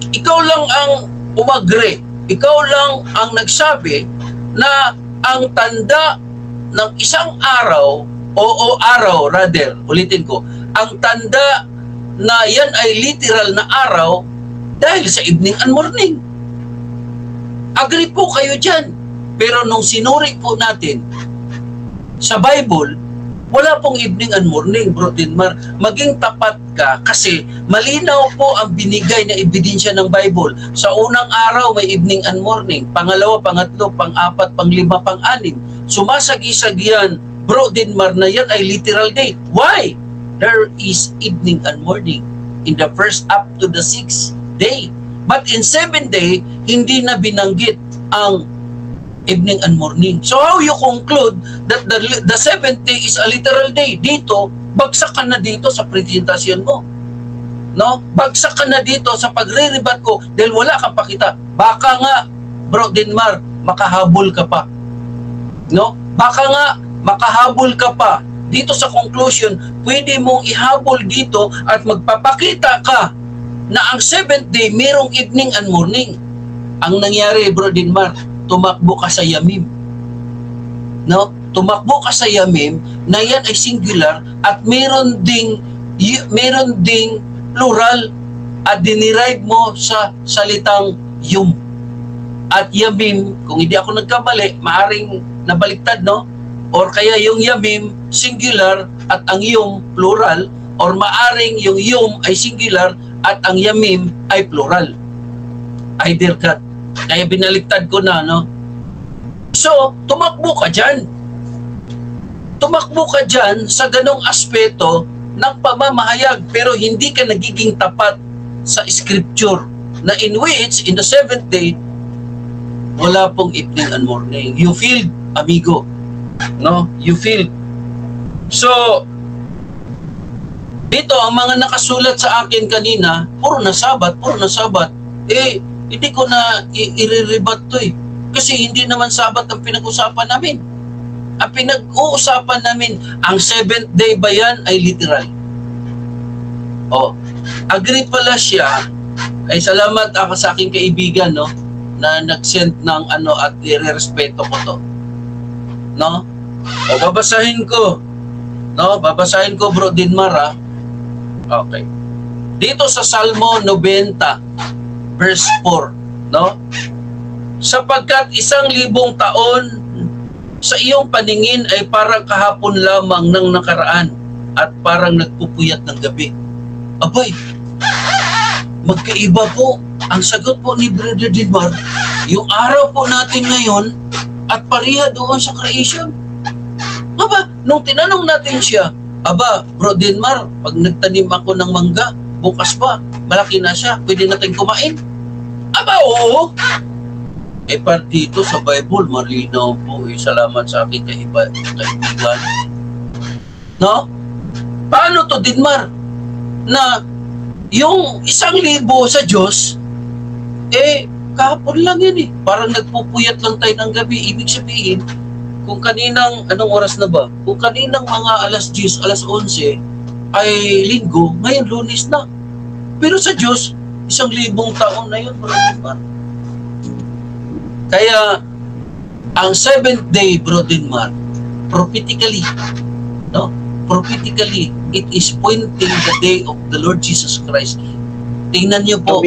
Ikaw lang ang umagre. Ikaw lang ang nagsabi na ang tanda ng isang araw, ulitin ko, ang tanda na yan ay literal na araw dahil sa evening and morning. Agree po kayo dyan. Pero nung sinuri po natin sa Bible, wala pong evening and morning, Bro Denmar. Maging tapat ka kasi malinaw po ang binigay na ebidensya ng Bible. Sa unang araw may evening and morning, pangalawa, pangatlo, pang-apat, pang-lima, pang-anim. Sumasagi-sag yan, Bro Denmar, na yan ay literal day. Why? There is evening and morning in the first up to the 6th day. But in 7th day, hindi na binanggit ang evening and morning. So how you conclude that the 7th day is a literal day? Dito, bagsak ka na dito sa presentasyon mo. No? Bagsak ka na dito sa pagre-rebat ko dahil wala kang pakita. Baka nga, Bro Denmar, makahabol ka pa. No? Baka nga, makahabol ka pa. Dito sa conclusion, pwede mong ihabol dito at magpapakita ka na ang 7th day mayroong evening and morning. Ang nangyari, Bro Denmar, tumakbo ka sa Yamim. No? Tumakbo ka sa Yamim na yan ay singular at meron ding plural at dinirive mo sa salitang Yum. At Yamim, kung hindi ako nagkamali, maaring nabaliktad, no? Or kaya yung Yamim, singular at ang Yum, plural. Or maaring yung Yum ay singular at ang Yamim ay plural. Either that. Kaya binaliktad ko na, no? So, tumakbo ka dyan. Tumakbo ka dyan sa ganong aspeto ng pamamahayag pero hindi ka nagiging tapat sa scripture na in which, in the 7th day, wala pong evening and morning. You feel, amigo. No? You feel. So, dito, ang mga nakasulat sa akin kanina, puro na sabat. Eh, hindi ko na i-rebat to eh. Kasi hindi naman sabat ang pinag-usapan namin. Ang pinag-uusapan namin, ang 7th day ba yan ay literal? Oh, agree pala siya. Ay salamat ako sa aking kaibigan, no? Na nag-send ng ano at i-respeto ko to. No? O, babasahin ko. No? Babasahin ko, Bro Denmar, ha? Okay. Dito sa Salmo 90, verse 4, no? Sapagkat 1,000 taon sa iyong paningin ay parang kahapon lamang ng nakaraan at parang nagpupuyat ng gabi. Abay, magkaiba po ang sagot po ni Brother Denmar. Yung araw po natin ngayon at pareha doon sa creation. Aba, nung tinanong natin siya, aba, Bro Denmar, pag nagtanim ako ng mangga, bukas pa, malaki na siya, pwede natin kumain. Aba, oo. Eh, partito sa Bible, malinaw po. Eh, salamat sa aking kaibigan. No? Paano to, Denmar? Na yung 1,000 sa Diyos, eh, kahapon lang yan eh. Parang nagpupuyat lang tayo ng gabi. Ibig sabihin, kung kaninang, anong oras na ba? Kung kaninang mga alas 10, alas 11, ay linggo, ngayon lunes na. Pero sa Diyos, 1,000 taon na yun, Bro Denmar. Kaya, ang 7th day, Bro Denmar, prophetically, no? Prophetically, it is pointing the day of the Lord Jesus Christ. Tingnan niyo po,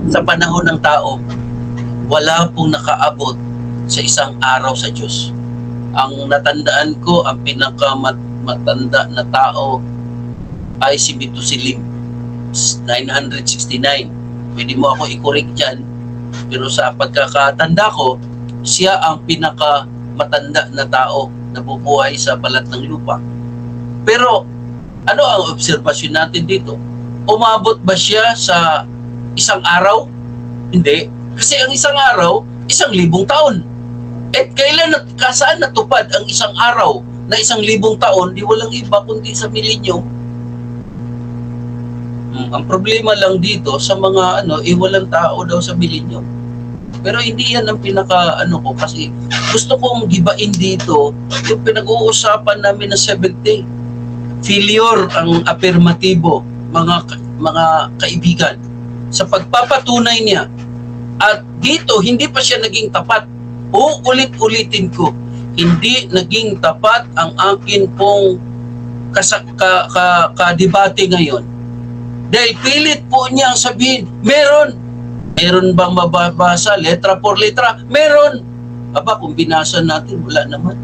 sa panahon ng tao, wala pong nakaabot sa isang araw sa Diyos. Ang natandaan ko, ang pinakamatanda na tao ay si Metuselim, 969. Pwede mo ako i-correct dyan. Pero sa pagkakatanda ko, siya ang pinakamatanda na tao na bubuhay sa balat ng lupa. Pero, ano ang obserbasyon natin dito? Umabot ba siya sa isang araw? Hindi. Kasi ang isang araw, 1,000 taon. At kailan saan natupad ang isang araw na 1,000 taon, di walang iba kundi sa milenyo. Ang problema lang dito sa mga walang tao daw sa milenyo. Pero hindi yan ang ko kasi gusto kong gibain dito yung pinag-uusapan namin na 7th day. Failure ang afirmatibo, mga kaibigan, sa pagpapatunay niya. At dito, hindi pa siya naging tapat. Uulit-ulitin ko, hindi naging tapat ang akin pong kadebate ngayon. Dahil pilit po niya sabihin, meron bang mababasa letra por letra? Meron. Aba, kung binasa natin, wala naman.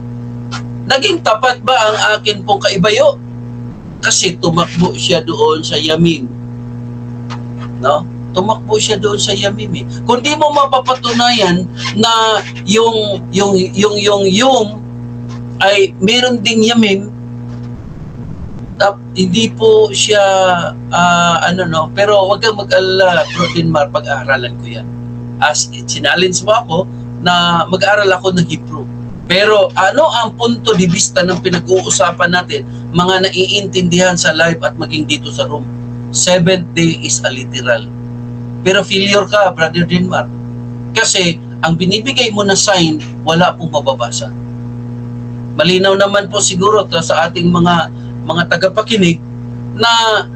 Naging tapat ba ang akin pong kaibayo? Kasi tumakbo siya doon sa Yamim. No? Tumakbo siya doon sa Yamim. Kung di mo mapapatunayan na yung ay meron ding Yamim, hindi po siya pero wag kang mag-alala, Bro Denmar, pag-aaralan ko yan. As sinalins mo ako na mag-aaral ako ng Hebrew. Pero ano ang punto de vista ng pinag-uusapan natin, mga naiintindihan sa live at maging dito sa room? 7th day is a literal. Pero failure ka, Brother Denmar. Kasi ang binibigay mo na sign, wala pong mababasa. Malinaw naman po siguro sa ating mga tagapakinig na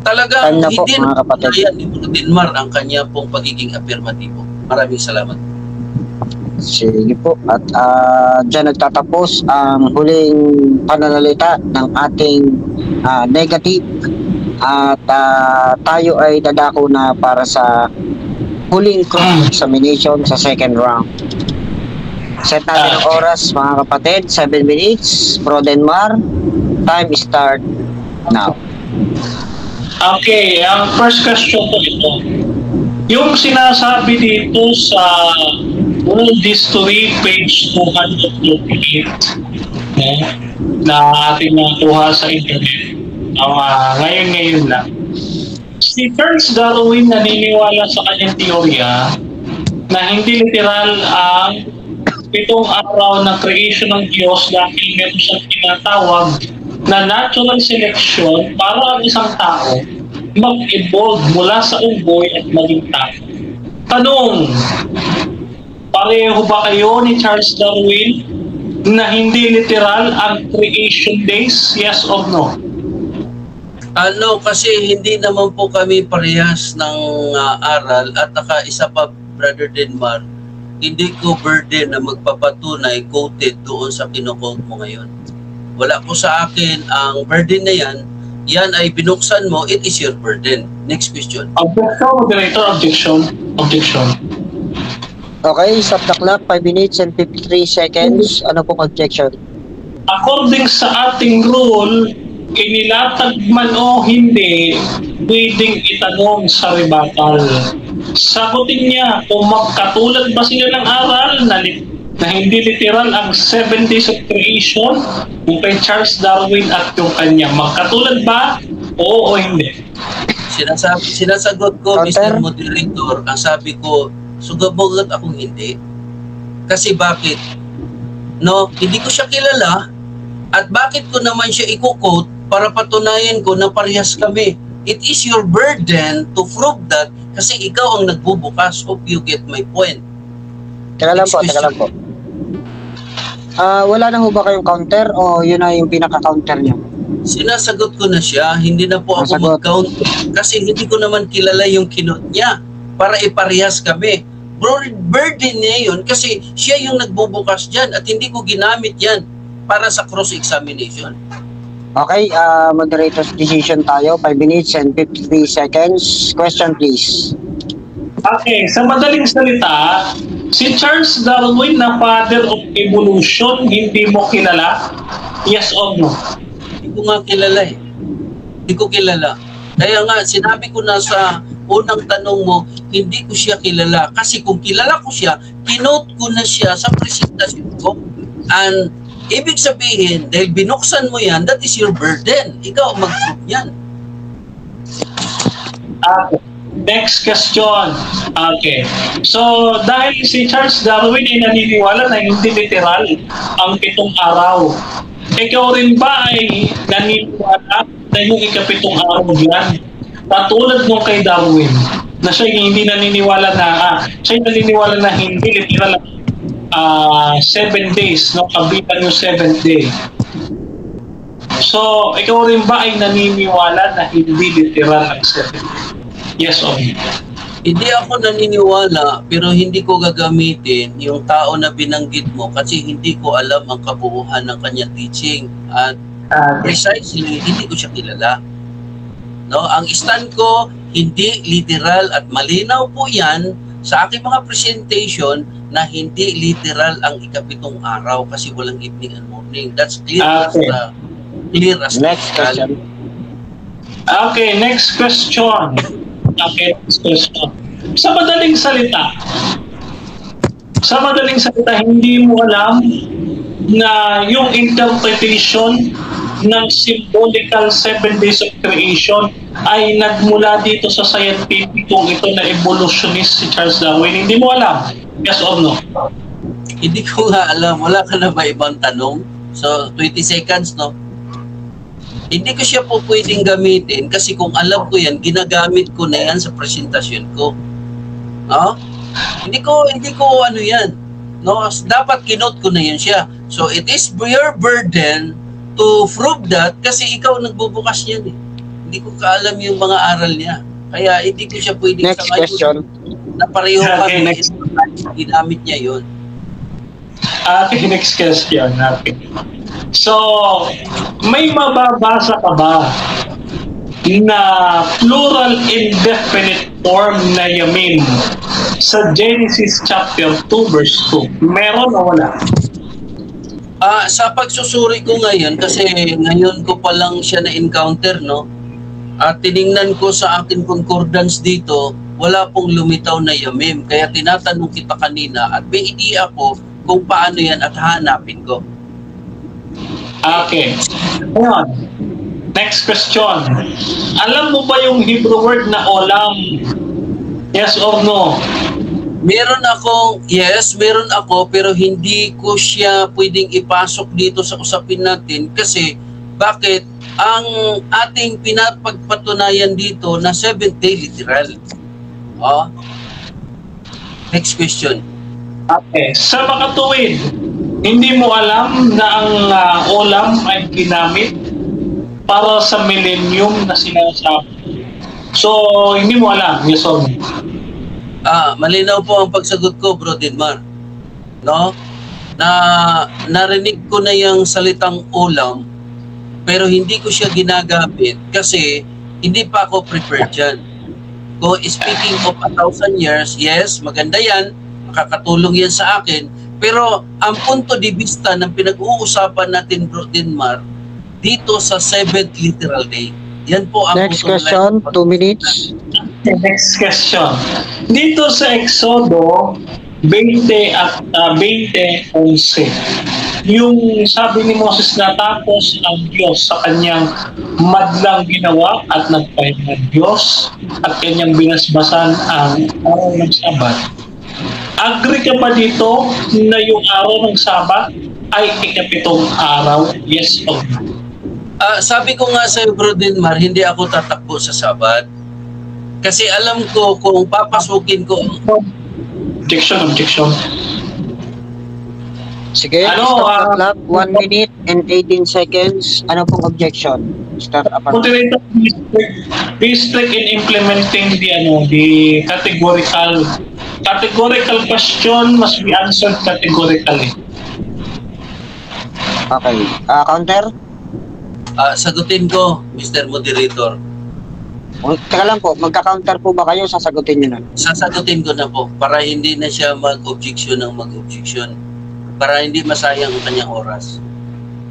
talagang hindi na patunayan ni Brother Denmar ang kanya pong pagiging afirmatibo. Maraming salamat. Sige po. At dyan nagtatapos ang huling pananalita ng ating negative. At tayo ay dadako na para sa huling cross-examination sa second round. Set natin ang oras, mga kapatid. 7 minutes. Bro Denmar, time start now. Okay, ang first question po ito. Yung sinasabi dito sa World History, page 228, na ating nakuha sa internet, ngayon lang. Si Charles Darwin naniniwala sa kanyang teorya na hindi literal ang 7 araw ng creation ng Diyos dahil meron siyang tinatawag na natural selection para ang isang tao mag-evolve mula sa unggoy at maging tao. Tanong, pareho ba kayo ni Charles Darwin na hindi literal ang creation days? Yes or no? Kasi hindi naman po kami parehas ng aral at isa pa, Brother Denmar, hindi ko burden na magpapatunay quoted doon sa kino-quote mo ngayon. Wala po sa akin ang burden na yan ay binuksan mo, it is your burden. Next question. Objection, moderator, objection. Okay, stop the clock, 5 minutes and 53 seconds. Ano pong objection? According sa ating rule, inilatag man o hindi, pwedeng itanong sa rebuttal. Sagutin niya kung magkatulad ba sila ng aral na hindi literal ang 7 days of creation, yung kay Charles Darwin at yung kanya. Magkatulad ba? Oo o hindi? Sinasagot ko, Mr. Moderator, ang sabi ko, sugabugat akong hindi. Kasi bakit? No, hindi ko siya kilala at bakit ko naman siya i-quote para patunayan ko na parehas kami. It is your burden to prove that kasi ikaw ang nagbubukas. Hope you get my point. Teka lang po. Wala na ho ba kayong counter o yun na yung pinaka-counter niyo? Sinasagot ko na siya, hindi na po ako mag-count kasi hindi ko naman kilala yung kinot niya para iparehas kami. Burden niya yun kasi siya yung nagbubukas dyan at hindi ko ginamit yan para sa cross-examination. Okay, moderator's decision tayo. 5 minutes and 53 seconds. Question please. Okay, sa madaling salita, si Charles Darwin na father of evolution, hindi mo kilala? Yes or no? Hindi ko nga kilala eh. Hindi ko kilala. Kaya nga, sinabi ko na sa unang tanong mo, hindi ko siya kilala. Kasi kung kilala ko siya, kinote ko na siya sa presentasyon ko. And ibig sabihin, dahil binuksan mo yan, that is your burden. Ikaw mag-prove yan. Next question. Okay. So, dahil si Charles Darwin ay naniniwala na hindi literal ang 7 araw, ikaw rin ba ay naniniwala na yung ika-7 araw yan? Patulad nung kay Darwin, na siya hindi naniniwala na hindi literal 7 days, no? Kabilang yung 7th day. So, ikaw rin ba ay naniniwala na hindi literal ang 7 days? Yes or no? Hindi ako naniniwala pero hindi ko gagamitin yung tao na binanggit mo kasi hindi ko alam ang kabuuan ng kanyang teaching at precisely hindi ko siya kilala. No, ang stand ko hindi literal at malinaw po 'yan sa aking mga presentation na hindi literal ang ikapitong araw kasi walang evening and morning. That's clear clear as Next question. Okay, next question. Okay, next question. Sa madaling salita, hindi mo alam na yung interpretation ng symbolical 7 days of creation ay nagmula dito sa scientificong ito na evolutionist si Charles Darwin. Hindi mo alam? Yes or no? Hindi ko nga alam. Wala ka na ba ibang tanong? So, 20 seconds, no? Hindi ko siya po pwedeng gamitin kasi kung alam ko yan, ginagamit ko na yan sa presentasyon ko. No? Hindi ko ano yan. No? Dapat kinote ko na yan siya. So, it is your burden to prove that kasi ikaw nagbubukas niyan eh. Hindi ko kaalam yung mga aral niya. Kaya hindi ko siya pwedeng Next question. Na pareho Okay, kami ginamit niya yun. Okay, next question natin. So, may mababasa ka ba na plural indefinite form na yamin sa Genesis chapter 2 verse 2? Meron o wala? Sa pagsusuri ko ngayon, kasi ngayon ko pa lang siya na-encounter, no? At tiningnan ko sa akin concordance dito, wala pong lumitaw na yamim. Kaya tinatanong kita kanina at may idea ko kung paano yan at hanapin ko. Okay. Ngayon, next question. Alam mo ba yung Hebrew word na olam? Yes or no? Meron ako pero hindi ko siya pwedeng ipasok dito sa usapin natin kasi bakit ang ating pinapagpatunayan dito na 7th day literal. Next question. Okay. Sa makatuwid, hindi mo alam na ang olam ay ginamit para sa millennium na sinasabi. So, hindi mo alam. Yes or no? Malinaw po ang pagsagot ko, Bro Dinmar. No? Narinig ko na yung salitang ulam, pero hindi ko siya ginagamit kasi hindi pa ako prepared dyan. So, speaking of 1,000 years, yes, maganda yan, makakatulong yan sa akin, pero ang punto de vista ng pinag-uusapan natin, Bro Dinmar, dito sa 7th literal day, yan po ang Next question, 2 minutes. Next question. Dito sa Exodo 20 at 20:11, yung sabi ni Moses na tapos ang Diyos sa kanyang madlang ginawa at nagpahinga ng Diyos at kanyang binasbasan ang araw ng Sabat. Agree ka ba dito na yung araw ng Sabat ay ikapitong araw? Yes or no? Sabi ko nga sa Bro Dinmar, hindi ako tatakbo sa Sabat. Kasi alam ko kung papasukin ko... Objection. Sige, Ano, stop the clock. 1 minute and 18 seconds. Ano pong objection? Start up. Moderator, be strict in implementing the categorical question must be answered categorically. Okay. Counter? Sagutin ko, Mr. Moderator. Teka lang po, magka-counter po ba kayo? Sasagutin nyo na. Sasagutin ko na po para hindi na siya mag-objection ng mag-objection. Para hindi masayang ang kanyang oras.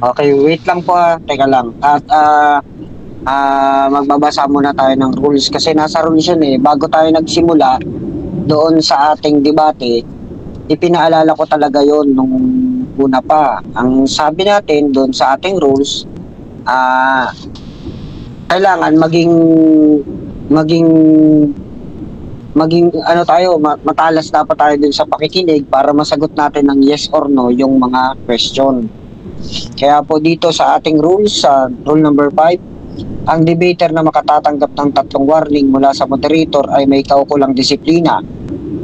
Okay, wait lang po. Teka lang. At magbabasa muna tayo ng rules kasi nasa rules yun eh. Bago tayo nagsimula doon sa ating debate, ipinaalala ko talaga yon nung una pa. Ang sabi natin doon sa ating rules, kailangan maging ano tayo, matalas dapat tayo din sa pakikinig para masagot natin ng yes or no yung mga question. Kaya po dito sa ating rules, sa rule number 5, ang debater na makatatanggap ng 3 warning mula sa moderator ay may kaukulang disiplina.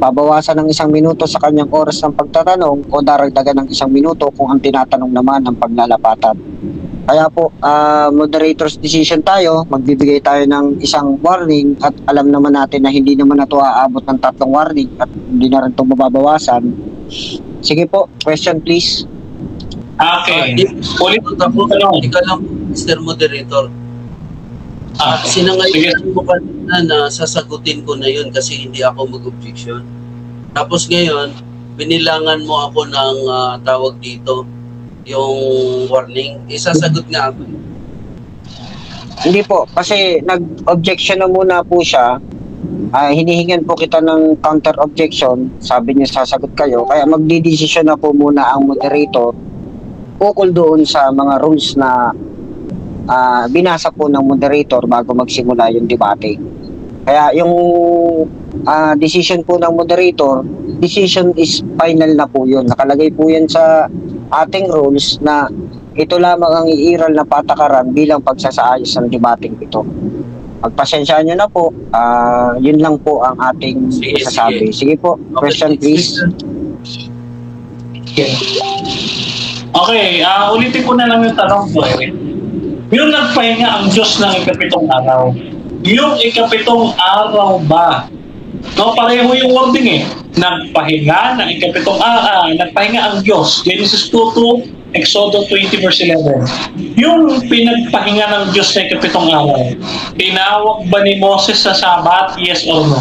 Babawasan ng 1 minuto sa kanyang oras ng pagtatanong o daragdagan ng 1 minuto kung ang tinatanong naman ang paglalapatan. Kaya po, moderator's decision tayo, magbibigay tayo ng isang warning at alam naman natin na hindi naman na ito aabot ng 3 warning at hindi na rin ito mababawasan. Sige po, question please. Okay. Ulit ako, ikaw lang, Mr. Moderator. Sinangayon mo kanina na sasagutin ko na yun kasi hindi ako mag-objection. Tapos ngayon, binilangan mo ako ng tawag dito, yung warning. Isasagot nga ako. Hindi po, kasi nag-objection na muna po siya. Hinihingan po kita ng counter-objection. Sabi niya sasagot kayo. Kaya magdidesisyon na po muna ang moderator ukol doon sa mga rules na binasa po ng moderator bago magsimula yung debate. Kaya yung decision po ng moderator, decision is final na po yun. Nakalagay po yan sa ating rules na ito lamang ang iiral na patakaran bilang pagsasaayos ng debating ito. Pagpasensyaan nyo na po, yun lang po ang ating isasabi. Sige po, question please. Okay, ulitin ko na lang yung tanong ko. Yung nagpahinga ang Diyos ng ikapitong araw, yung ikapitong araw ba? No, pareho yung wording Nagpahinga ng ikapitong araw, nagpahinga ang Diyos. Genesis 2:2, Exodus 20 verse 11. Yung pinagpahinga ng Diyos ng ikapitong araw, tinawag ba ni Moses sa Sabat? Yes or no?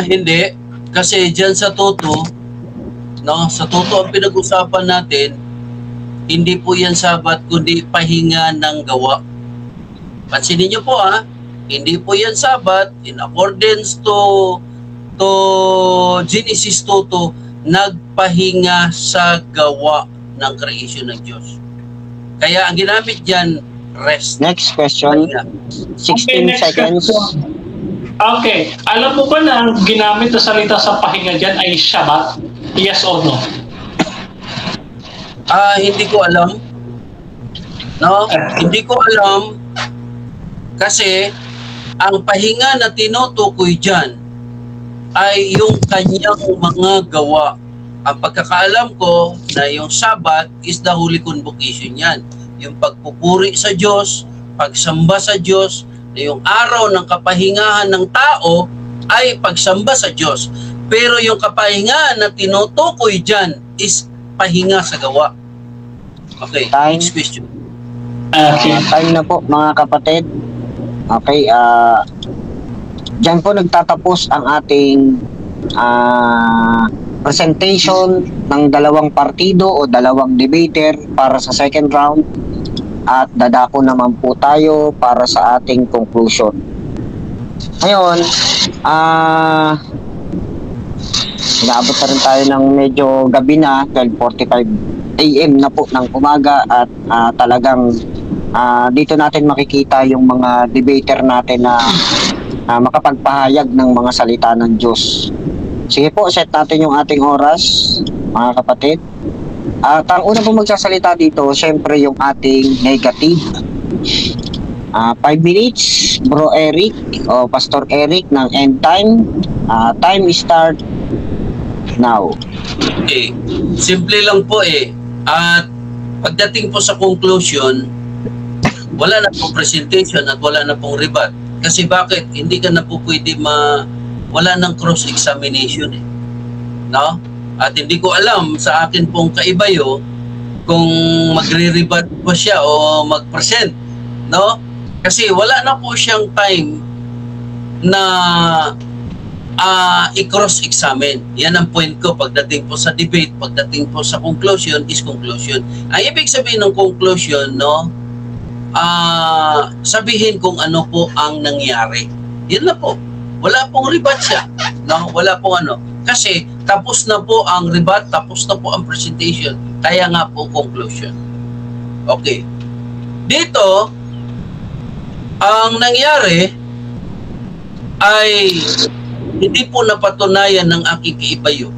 Hindi. Kasi dyan sa tuto, no, sa tuto ang pinag-usapan natin, hindi po yan Sabat kundi pahinga ng gawa. Pansinin niyo po hindi po yan Sabat in accordance to Genesis 2:2, nagpahinga sa gawa ng creation ng Diyos. Kaya ang ginamit diyan rest. Next question. 16 seconds. Okay. Alam mo ba na ang ginamit na salita sa pahinga dyan ay Shabbat? Yes or no? Hindi ko alam. No? Hindi ko alam kasi ang pahinga na tinutukoy dyan ay yung kanyang mga gawa. Ang pagkakaalam ko na yung Sabbath is the holy convocation yan. Yung pagpupuri sa Diyos, pagsamba sa Diyos, na yung araw ng kapahingahan ng tao ay pagsamba sa Diyos. Pero yung kapahingahan na tinutukoy dyan is pahinga sa gawa. Okay, Time. next question. Time na po mga kapatid. Okay, dyan po nagtatapos ang ating presentation ng dalawang partido o dalawang debater para sa second round. At dadako naman po tayo para sa ating conclusion. Ngayon, inaabot na rin tayo ng medyo gabi na, 12:45 AM na po ng umaga at talagang dito natin makikita yung mga debater natin na makapagpahayag ng mga salita ng Diyos. Sige po, set natin yung ating oras, mga kapatid. At ang una po magsasalita dito, syempre yung ating negative. 5 minutes, Bro Eric o Pastor Eric ng End Time. Time start now. Okay, simple lang po At pagdating po sa conclusion, wala na pong presentation at wala na pong rebut. Kasi bakit? Hindi ka na po pwede wala ng cross-examination No? At hindi ko alam sa akin pong kaibayo kung magre-rebut pa siya o mag-present, no? Kasi wala na po siyang time na i-cross-examine. Yan ang point ko pagdating po sa debate, pagdating po sa conclusion is conclusion. Ang ibig sabihin ng conclusion, no? Sabihin kung ano po ang nangyari. Yan na po. Wala pong rebut siya. No? Wala pong ano. Kasi tapos na po ang rebut, tapos na po ang presentation. Kaya nga po conclusion. Okay. Dito, ang nangyari ay hindi po napatunayan ng aking kaibayo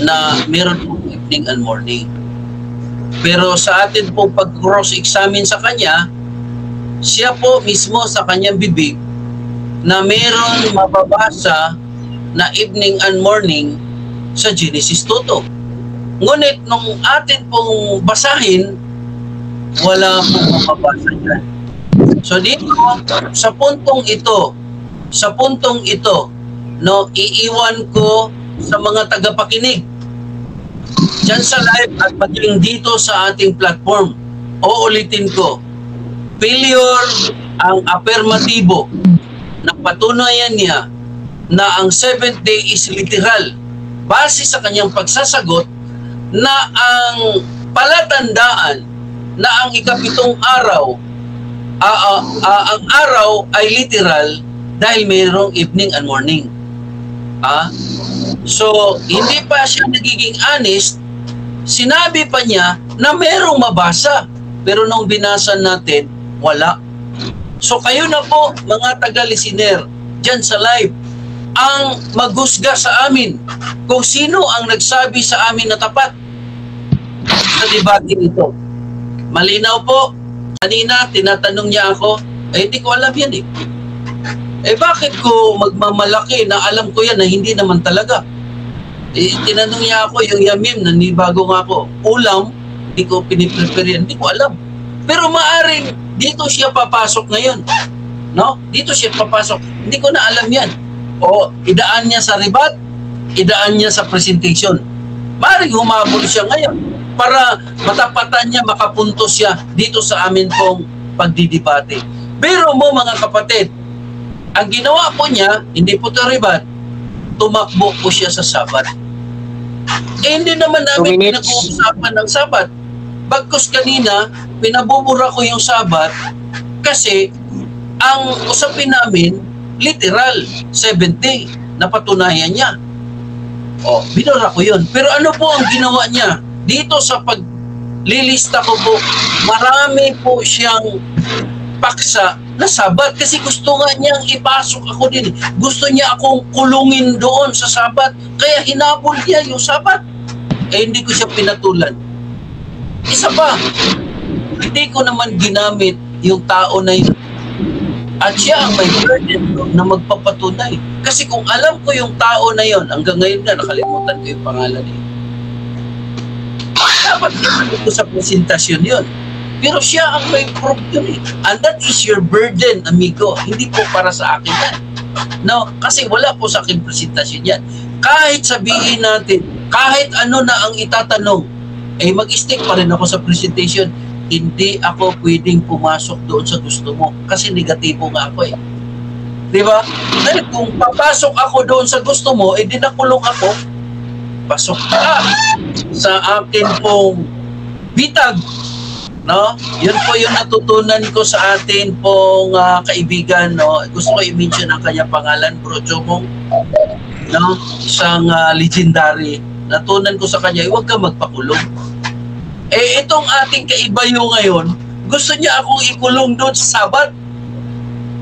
na meron po evening and morning. Pero sa atin pong pag-cross-examine sa kanya, siya po mismo sa kanyang bibig na meron mababasa na evening and morning sa Genesis 2:2. Ngunit nung atin pong basahin, wala pong mababasa dyan. So dito, sa puntong ito, no, iiwan ko sa mga tagapakinig dyan sa live at maging dito sa ating platform. Uulitin ko, failure ang afirmatibo na patunayan niya na ang 7th day is literal base sa kanyang pagsasagot na ang palatandaan na ang ikapitong araw ang araw ay literal dahil mayroong evening and morning. So, hindi pa siya nagiging honest, sinabi pa niya na mayroong mabasa. Pero nung binasa natin, wala. So, kayo na po, mga taga-listener, dyan sa live, ang maghusga sa amin kung sino ang nagsabi sa amin na tapat sa debate nito. Malinaw po, kanina tinatanong niya ako, hindi ko alam yan bakit ko magmamalaki na alam ko yan na hindi naman talaga? Tinanong niya ako yung yamim na nibago nga ako, ulam, hindi ko piniprepare yan, hindi ko alam. Pero maaring dito siya papasok ngayon. No? Dito siya papasok. Hindi ko na alam yan. O idaan niya sa ribat, idaan niya sa presentation. Maaring humabol siya ngayon para matapatan niya, makapuntos siya dito sa amin pong pagdidebate. Pero mo mga kapatid, ang ginawa po niya, hindi po ito ribat, tumakbo po siya sa Sabat. Hindi naman namin pinag-uusapan ng Sabat. Bagkus kanina, pinabubura ko yung Sabat kasi ang usapin namin, literal, 7th day, napatunayan niya. Binura ko yun. Pero ano po ang ginawa niya? Dito sa paglilista ko po, marami po siyang paksa na Sabat kasi gusto nga niyang ipasok ako din. Gusto niya akong kulungin doon sa Sabat. Kaya hinabol niya yung Sabat. Hindi ko siya pinatulan. Isa pa, hindi ko naman ginamit yung tao na yun. At siya ang may burden na magpapatunay. Kasi kung alam ko yung tao na yun, hanggang ngayon na nakalimutan ko yung pangalan niya. Dapat ginamit ko sa presentasyon yun. Pero siya ang may proof yun And that is your burden, amigo. Hindi po para sa akin yan. No? Kasi wala po sa akin presentasyon yan. Kahit sabihin natin, kahit ano na ang itatanong, mag-stick pa rin ako sa presentation. Hindi ako pwedeng pumasok doon sa gusto mo. Kasi negatibo nga ako Diba? Dahil kung papasok ako doon sa gusto mo, di nakulong ako, pasok ka sa akin pong bitag. No? Yun po yung natutunan ko sa atin pong kaibigan, no? Gusto ko i-mention ang kanyang pangalan, Bro Jomong, no? Isang legendary. Natutunan ko sa kanya, huwag ka magpakulong. Itong ating kaibayo ngayon, gusto niya akong ikulong doon sa Sabat.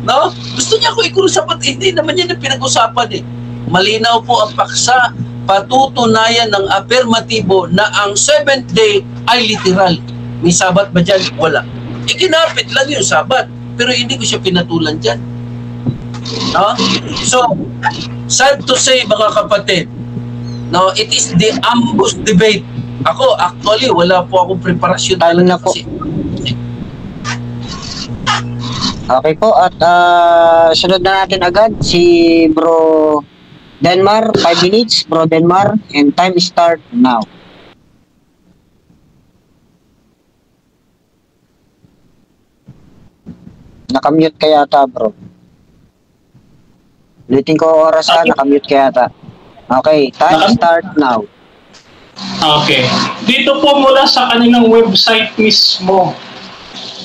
No? Gusto niya akong ikulong sa Sabat. Hindi naman yan ang pinag-usapan Malinaw po ang paksa, patutunayan ng afirmatibo na ang 7th day ay literal. May Sabat ba dyan? Wala. Ikinapit lang yung Sabat. Pero hindi ko siya pinatulan dyan. No? So, sad to say mga kapatid, no, it is the ambush debate. Ako, actually, wala po akong preparasyon. Talo na po. Okay po, at sunod na natin agad si Bro Denmar, 5 minutes, Bro Denmar, and time start now. Nakamute ka yata, bro. Ulitin ko oras nakamute ka yata. Okay, time start now. Okay. Dito po mula sa kanilang website mismo,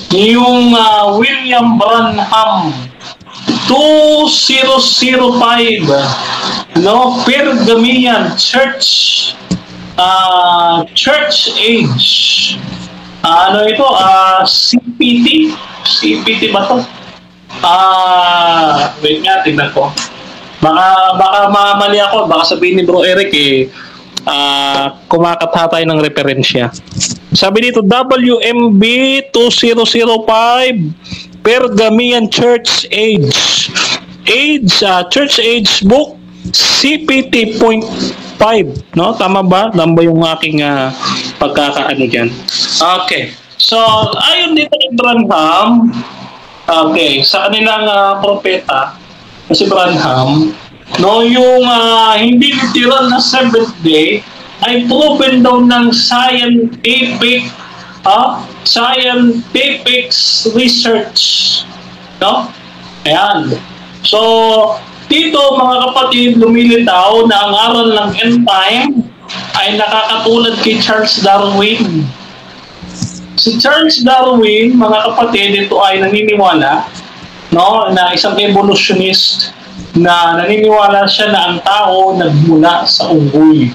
yung William Branham 2005 Pergamian Church Age. Ito? CPT ba to? Wait nga, tingnan ko. Baka mamali ako, baka sabihin ni Bro Eric kumakatha tayo ng referensya. Sabi dito, WMB 2005 Pergamian Church Age Church Age Book CPT 5, no? Tama ba? Tama ba yung aking pagkakaano dyan? Okay. So, ayon dito kay Branham, okay, sa kanilang propeta, si Branham, no, yung hindi literal na 7th day ay proven daw ng scientific research, no? Ayan. So, dito mga kapatid, lumilitaw na ang aral ng end time ay nakakatulad kay Charles Darwin. Si Charles Darwin, mga kapatid, ito ay naniniwala, no, na isang evolutionist na naniniwala siya na ang tao nagmula sa unggoy.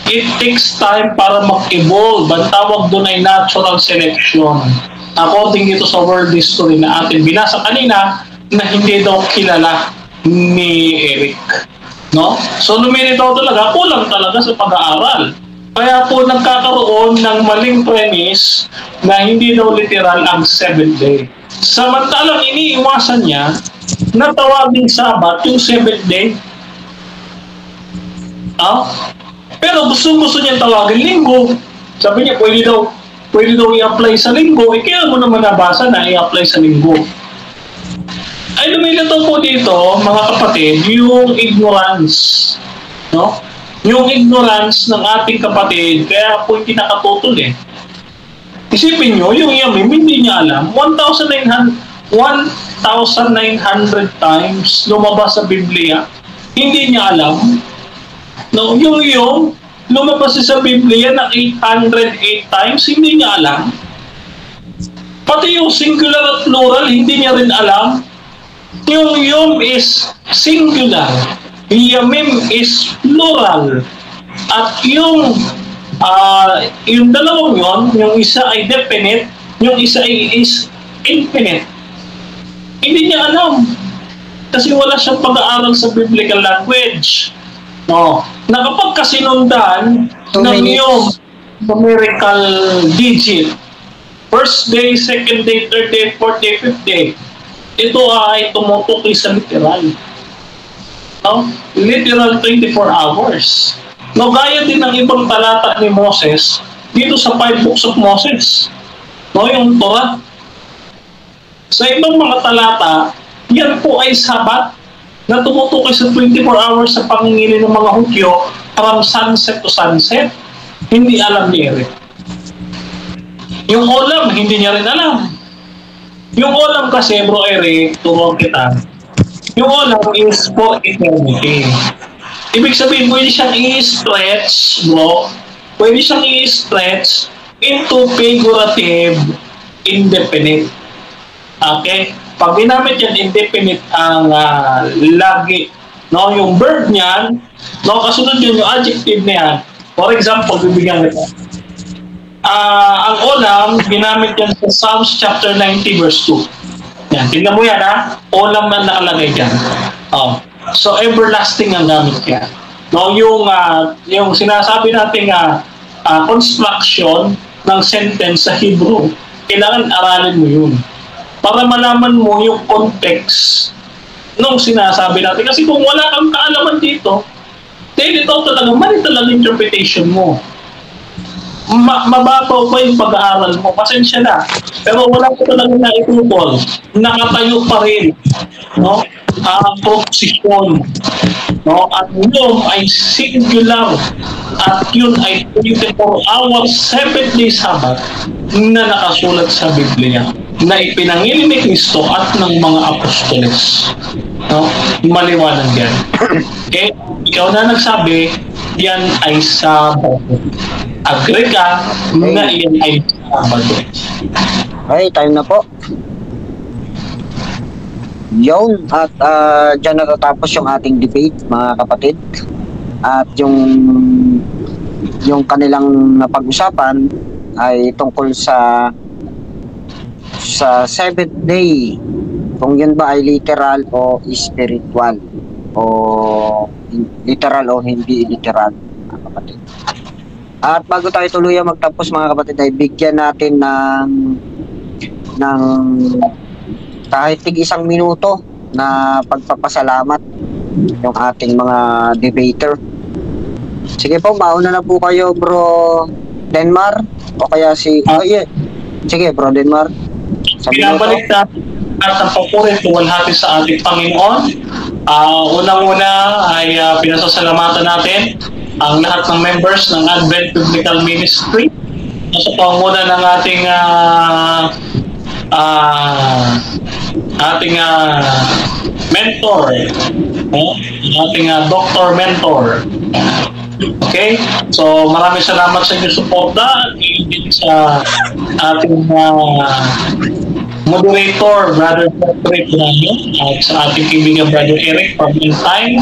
It takes time para mag-evolve. Ang tawag doon ay natural selection. According ito sa world history na atin binasa kanina, na hindi daw kilala ni Eric. No? So lumilitaw talaga, kulang talaga sa pag-aaral. Kaya po nagkakaroon ng maling premise na hindi daw literal ang 7th day. Samantalang iniiwasan niya na tawagin Sabat yung 7th day. Pero gusto niya tawagin linggo. Sabi niya, pwede daw i-apply sa linggo. Kaya mo naman nabasa na i-apply sa linggo. Ay lumilitaw po dito, mga kapatid, yung ignorance. No? Yung ignorance ng ating kapatid, kaya po hindi nakatutol eh. Isipin nyo, yung Yamim, hindi niya alam, 1,900 times lumabas sa Biblia, hindi niya alam. No, yung lumabas sa Biblia na 808 times, hindi niya alam. Pati yung singular at plural, hindi niya rin alam. Yung Yom is singular, Yamim is plural. At yung dalawang yon, yung isa ay definite, yung isa ay is infinite. Hindi niya alam. Kasi wala siyang pag-aaral sa biblical language. No. Na kapag kasinundan ng yung numerical digit, first day, second day, third day, fourth day, fifth day, ito ay tumutukoy sa literal. No? Literal 24 hours. No, gaya din ng ibang talata ni Moses dito sa 5 books of Moses. No, yung Torah. Sa ibang mga talata, yan po ay Sabat na tumutukoy sa 24 hours sa pangingili ng mga Hudyo from sunset to sunset. Hindi alam ni Eric. Yung olam, hindi niya rin alam. Yung olam kasi, bro Eric, turuan kita, yung olam is for eternity. Ibig sabihin, pwede siyang i-stretch, bro, pwede siyang i-stretch into figurative indefinite. Okay? Pag ginamit yan, indefinite ang lagi, no? Yung verb niyan, no? Kasunod yun, yung adjective na yan. For example, bibigyan kita. Ang olam, ginamit yan sa Psalms chapter 90 verse 2. Yan, tingnan mo yan ha. Olam na nakalagay dyan. So, everlasting ang gamit yan. No, yung sinasabi natin construction ng sentence sa Hebrew, kailangan aralin mo yun. Para malaman mo yung context nung sinasabi natin. Kasi kung wala kang kaalaman dito, then ito talaga, mali talaga interpretation mo. Mababaw pa yung pag-aaral mo, pasensya na. Pero wala ko talaga na itutol. Nakatayo pa rin, no? Proposition, no? At yun ay singular. At yun ay 24 hours, 7 days Sabbath na nakasulat sa Biblia na ipinangili ni Kristo at ng mga apostoles. No? Maliwanag yan. Okay? Ikaw na nagsabi, yan ay Sabbath. Agree ka na yan ay Sabado. Okay, time na po. Yun, at dyan natatapos yung ating debate, mga kapatid. At yung kanilang napag-usapan ay tungkol sa 7th day. Kung yun ba ay literal o spiritual, o literal o hindi literal, mga kapatid. At bago tayo tuluyang magtapos, mga kapatid, ay bigyan natin ng kahit tig-1 minuto na pagpapasalamat yung ating mga debater. Sige po, mauna na po kayo, Bro Denmar. O kaya si... Oh, yeah. Sige, Bro Denmar. Pinabalik natin at ang papuri at luwalhati sa ating Panginoon. Unang-una ay pinasasalamatan natin ang lahat ng members ng Advent Biblical Ministry sa panguna ng ating mentor, ating doctor mentor. Okay? So maraming salamat sa inyong suporta at sa ating moderator, Brother Patrick Rano, at sa ating kaibigan Brother Eric from In Time,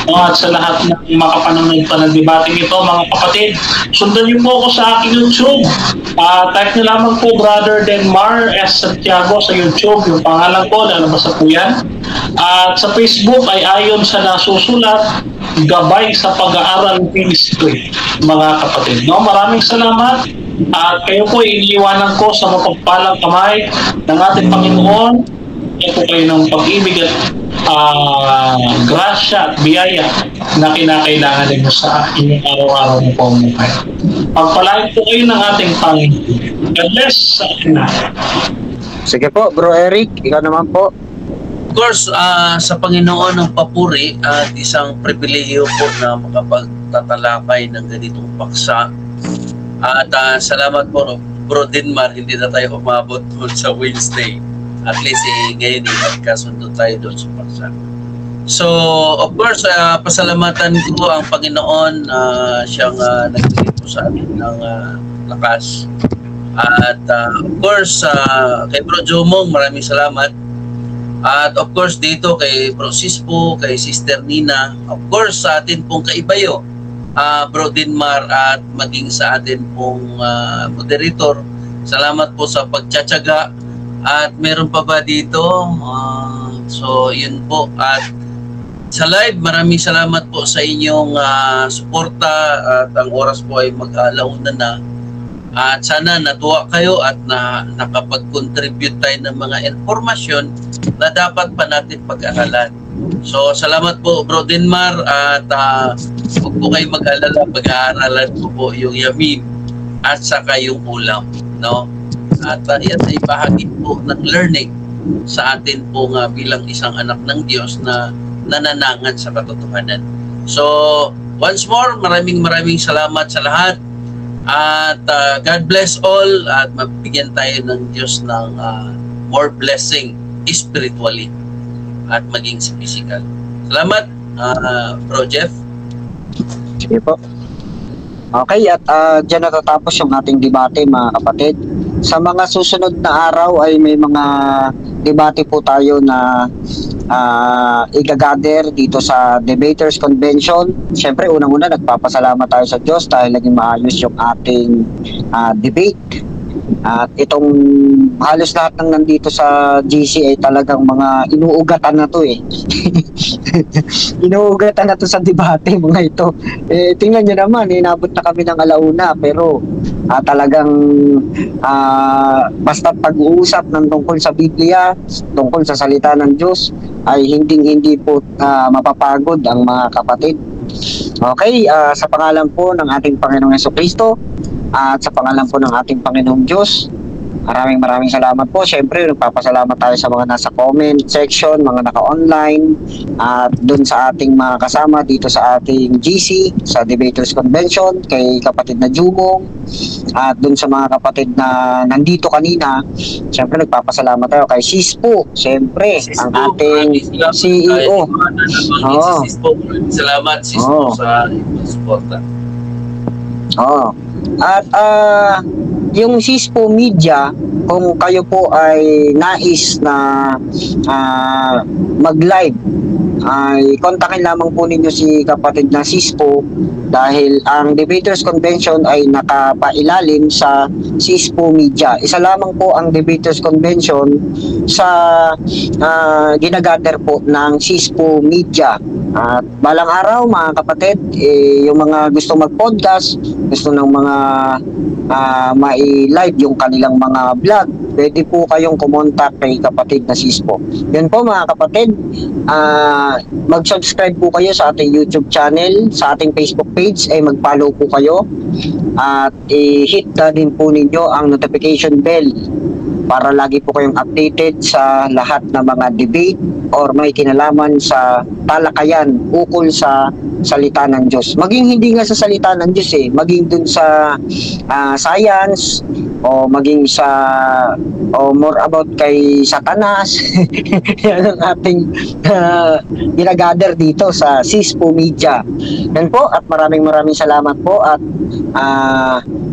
at sa lahat ng makapanood pa ng debating ito, mga kapatid. Sundan niyo po ako sa aking YouTube. Type niyo lamang po Brother Denmar S. Santiago sa YouTube. Yung pangalan ko, lalabas na po yan. At sa Facebook ay ayon sa nasusulat, Gabay sa Pag-aaral Ministry, mga kapatid. No? Maraming salamat. At kayo po iniiwanan ko sa mapagpalang kamay ng ating Panginoon. Ito kayo ng pag-ibig at grasya at biyaya na kinakailangan din sa inyong araw-araw na pamumuhay. Pagpalain po kayo ng ating Panginoon. God bless sa atin na. Sige po, Bro Eric, ikaw naman po. Of course, sa Panginoon ng papuri at isang pribilehiyo po na makapagtatalakay ng ganitong paksa. At salamat po, Bro Denmar, hindi na tayo umabot doon sa Wednesday. At least ngayon magkasundo tayo doon sa paksa. So, of course, pasalamatan ko ang Panginoon, siyang nagbigay po sa atin ng lakas. At of course, kay Bro Jomong, maraming salamat. At of course, dito kay Bro Sispo, kay Sister Nina, of course, sa atin pong kaibayo, Bro Denmar, at maging sa atin pong moderator. Salamat po sa pagtsatsaga. At meron pa ba dito? So, yun po. At sa live, maraming salamat po sa inyong suporta. At ang oras po ay mag-alauna na. At sana natuwa kayo at nakapag-contribute tayo ng mga informasyon na dapat pa natin pag-aralan. So, salamat po, Bro Denmar. At huwag po kayo mag-alala. Pag-aaralan po yung yamin at saka yung ulam. No? At yan ay bahagi po ng learning sa atin po nga bilang isang anak ng Diyos na nananangan sa katotohanan. So, once more, maraming salamat sa lahat. At God bless all at mabigyan tayo ng Diyos ng more blessing spiritually at maging sa physical. Salamat, Bro Jeff. Sige po. Okay, at dyan natatapos yung ating debate, mga kapatid. Sa mga susunod na araw ay may mga debate po tayo na igagather dito sa Debaters Convention. Siyempre, unang-una, nagpapasalamat tayo sa Diyos dahil naging maayos yung ating debate. At itong halos lahat ng nandito sa GC ay talagang mga inuugatan na to eh. Inuugatan na to sa debate mga ito. Tingnan nyo naman, inabot na kami ng alauna pero talagang basta pag-uusap ng tungkol sa Biblia, tungkol sa salita ng Diyos ay hindi po mapapagod ang mga kapatid. Okay, sa pangalan po ng ating Panginoong Jesucristo at sa pangalan po ng ating Panginoong Diyos, maraming salamat po. Siyempre, nagpapasalamat tayo sa mga nasa comment section, mga naka-online, at dun sa ating mga kasama dito sa ating GC, sa Debaters Convention, kay kapatid na Jumong, at dun sa mga kapatid na nandito kanina. Siyempre, nagpapasalamat tayo kay Sispo, siyempre, ang ating CEO. Salamat, Sispo, sa suporta. At yung Sispo Media, kung kayo po ay nais na mag-live, ay kontakin lamang po ninyo si kapatid na Sispo dahil ang Debaters Convention ay nakapailalim sa Sispo Media. Isa lamang po ang Debaters Convention sa ginagather po ng Sispo Media. At balang araw mga kapatid, yung mga gusto mag-podcast, gusto ng mga mai-live yung kanilang mga vlog, pwede po kayong kumontak kay kapatid na Sispo. Yun po mga kapatid, mag-subscribe po kayo sa ating YouTube channel, sa ating Facebook page, ay mag-follow po kayo at i-hit na din po ninyo ang notification bell para lagi po kayong updated sa lahat ng mga debate or may kinalaman sa talakayan ukol sa salita ng Diyos. Maging hindi nga sa salita ng Diyos maging dun sa science o maging sa more about kay Satanas. Yan ang ating ginagather dito sa Sispo Media. Yan po at maraming salamat po at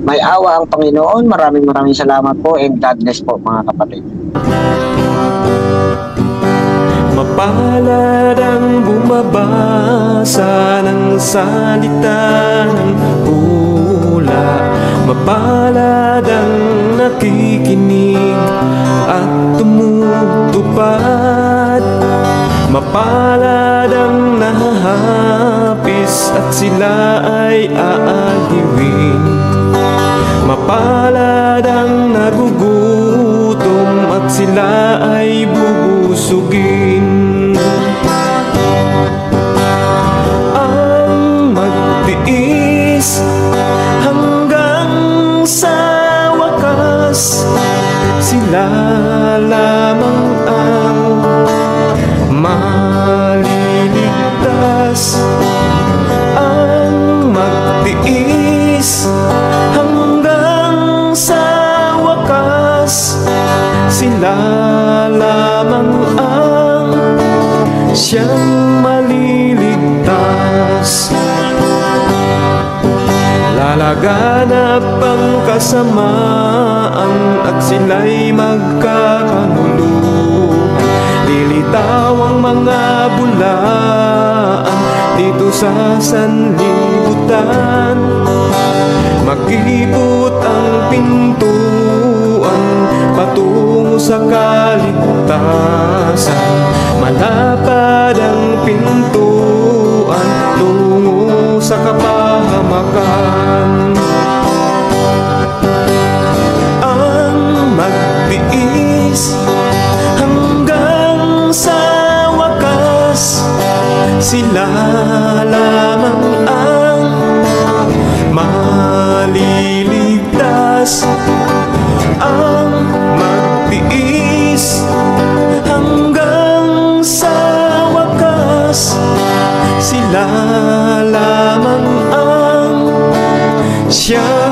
may awa ang Panginoon. Maraming salamat po and God bless po mga kapatid. Mapalad ang bumabasa ng salita ng hula, mapalad ang nakikinig at tumutupad, mapalad ang nahahapis at sila ay aaliwin, mapalad ang nagugutom at sila ay bubusugin. Ang magtiis hanggang sa wakas, sila lamang ang maliligtas. Ang magtiis hanggang sa wakas, sila lamang ang siyang maliligtas. Lalaganap ang kasamaan at sila'y magkakanuluhan. Lilitaw ang mga bulaan dito sa sanlibutan. Makikipot ang pintuan patungo sa kaligtasan. Malapad ang pintuan tungo sa kapahamakan. Ang magtiis hanggang sa wakas, sila lamang ang maliligtas. Ang magtiis hanggang sa wakas, sila lamang ang siya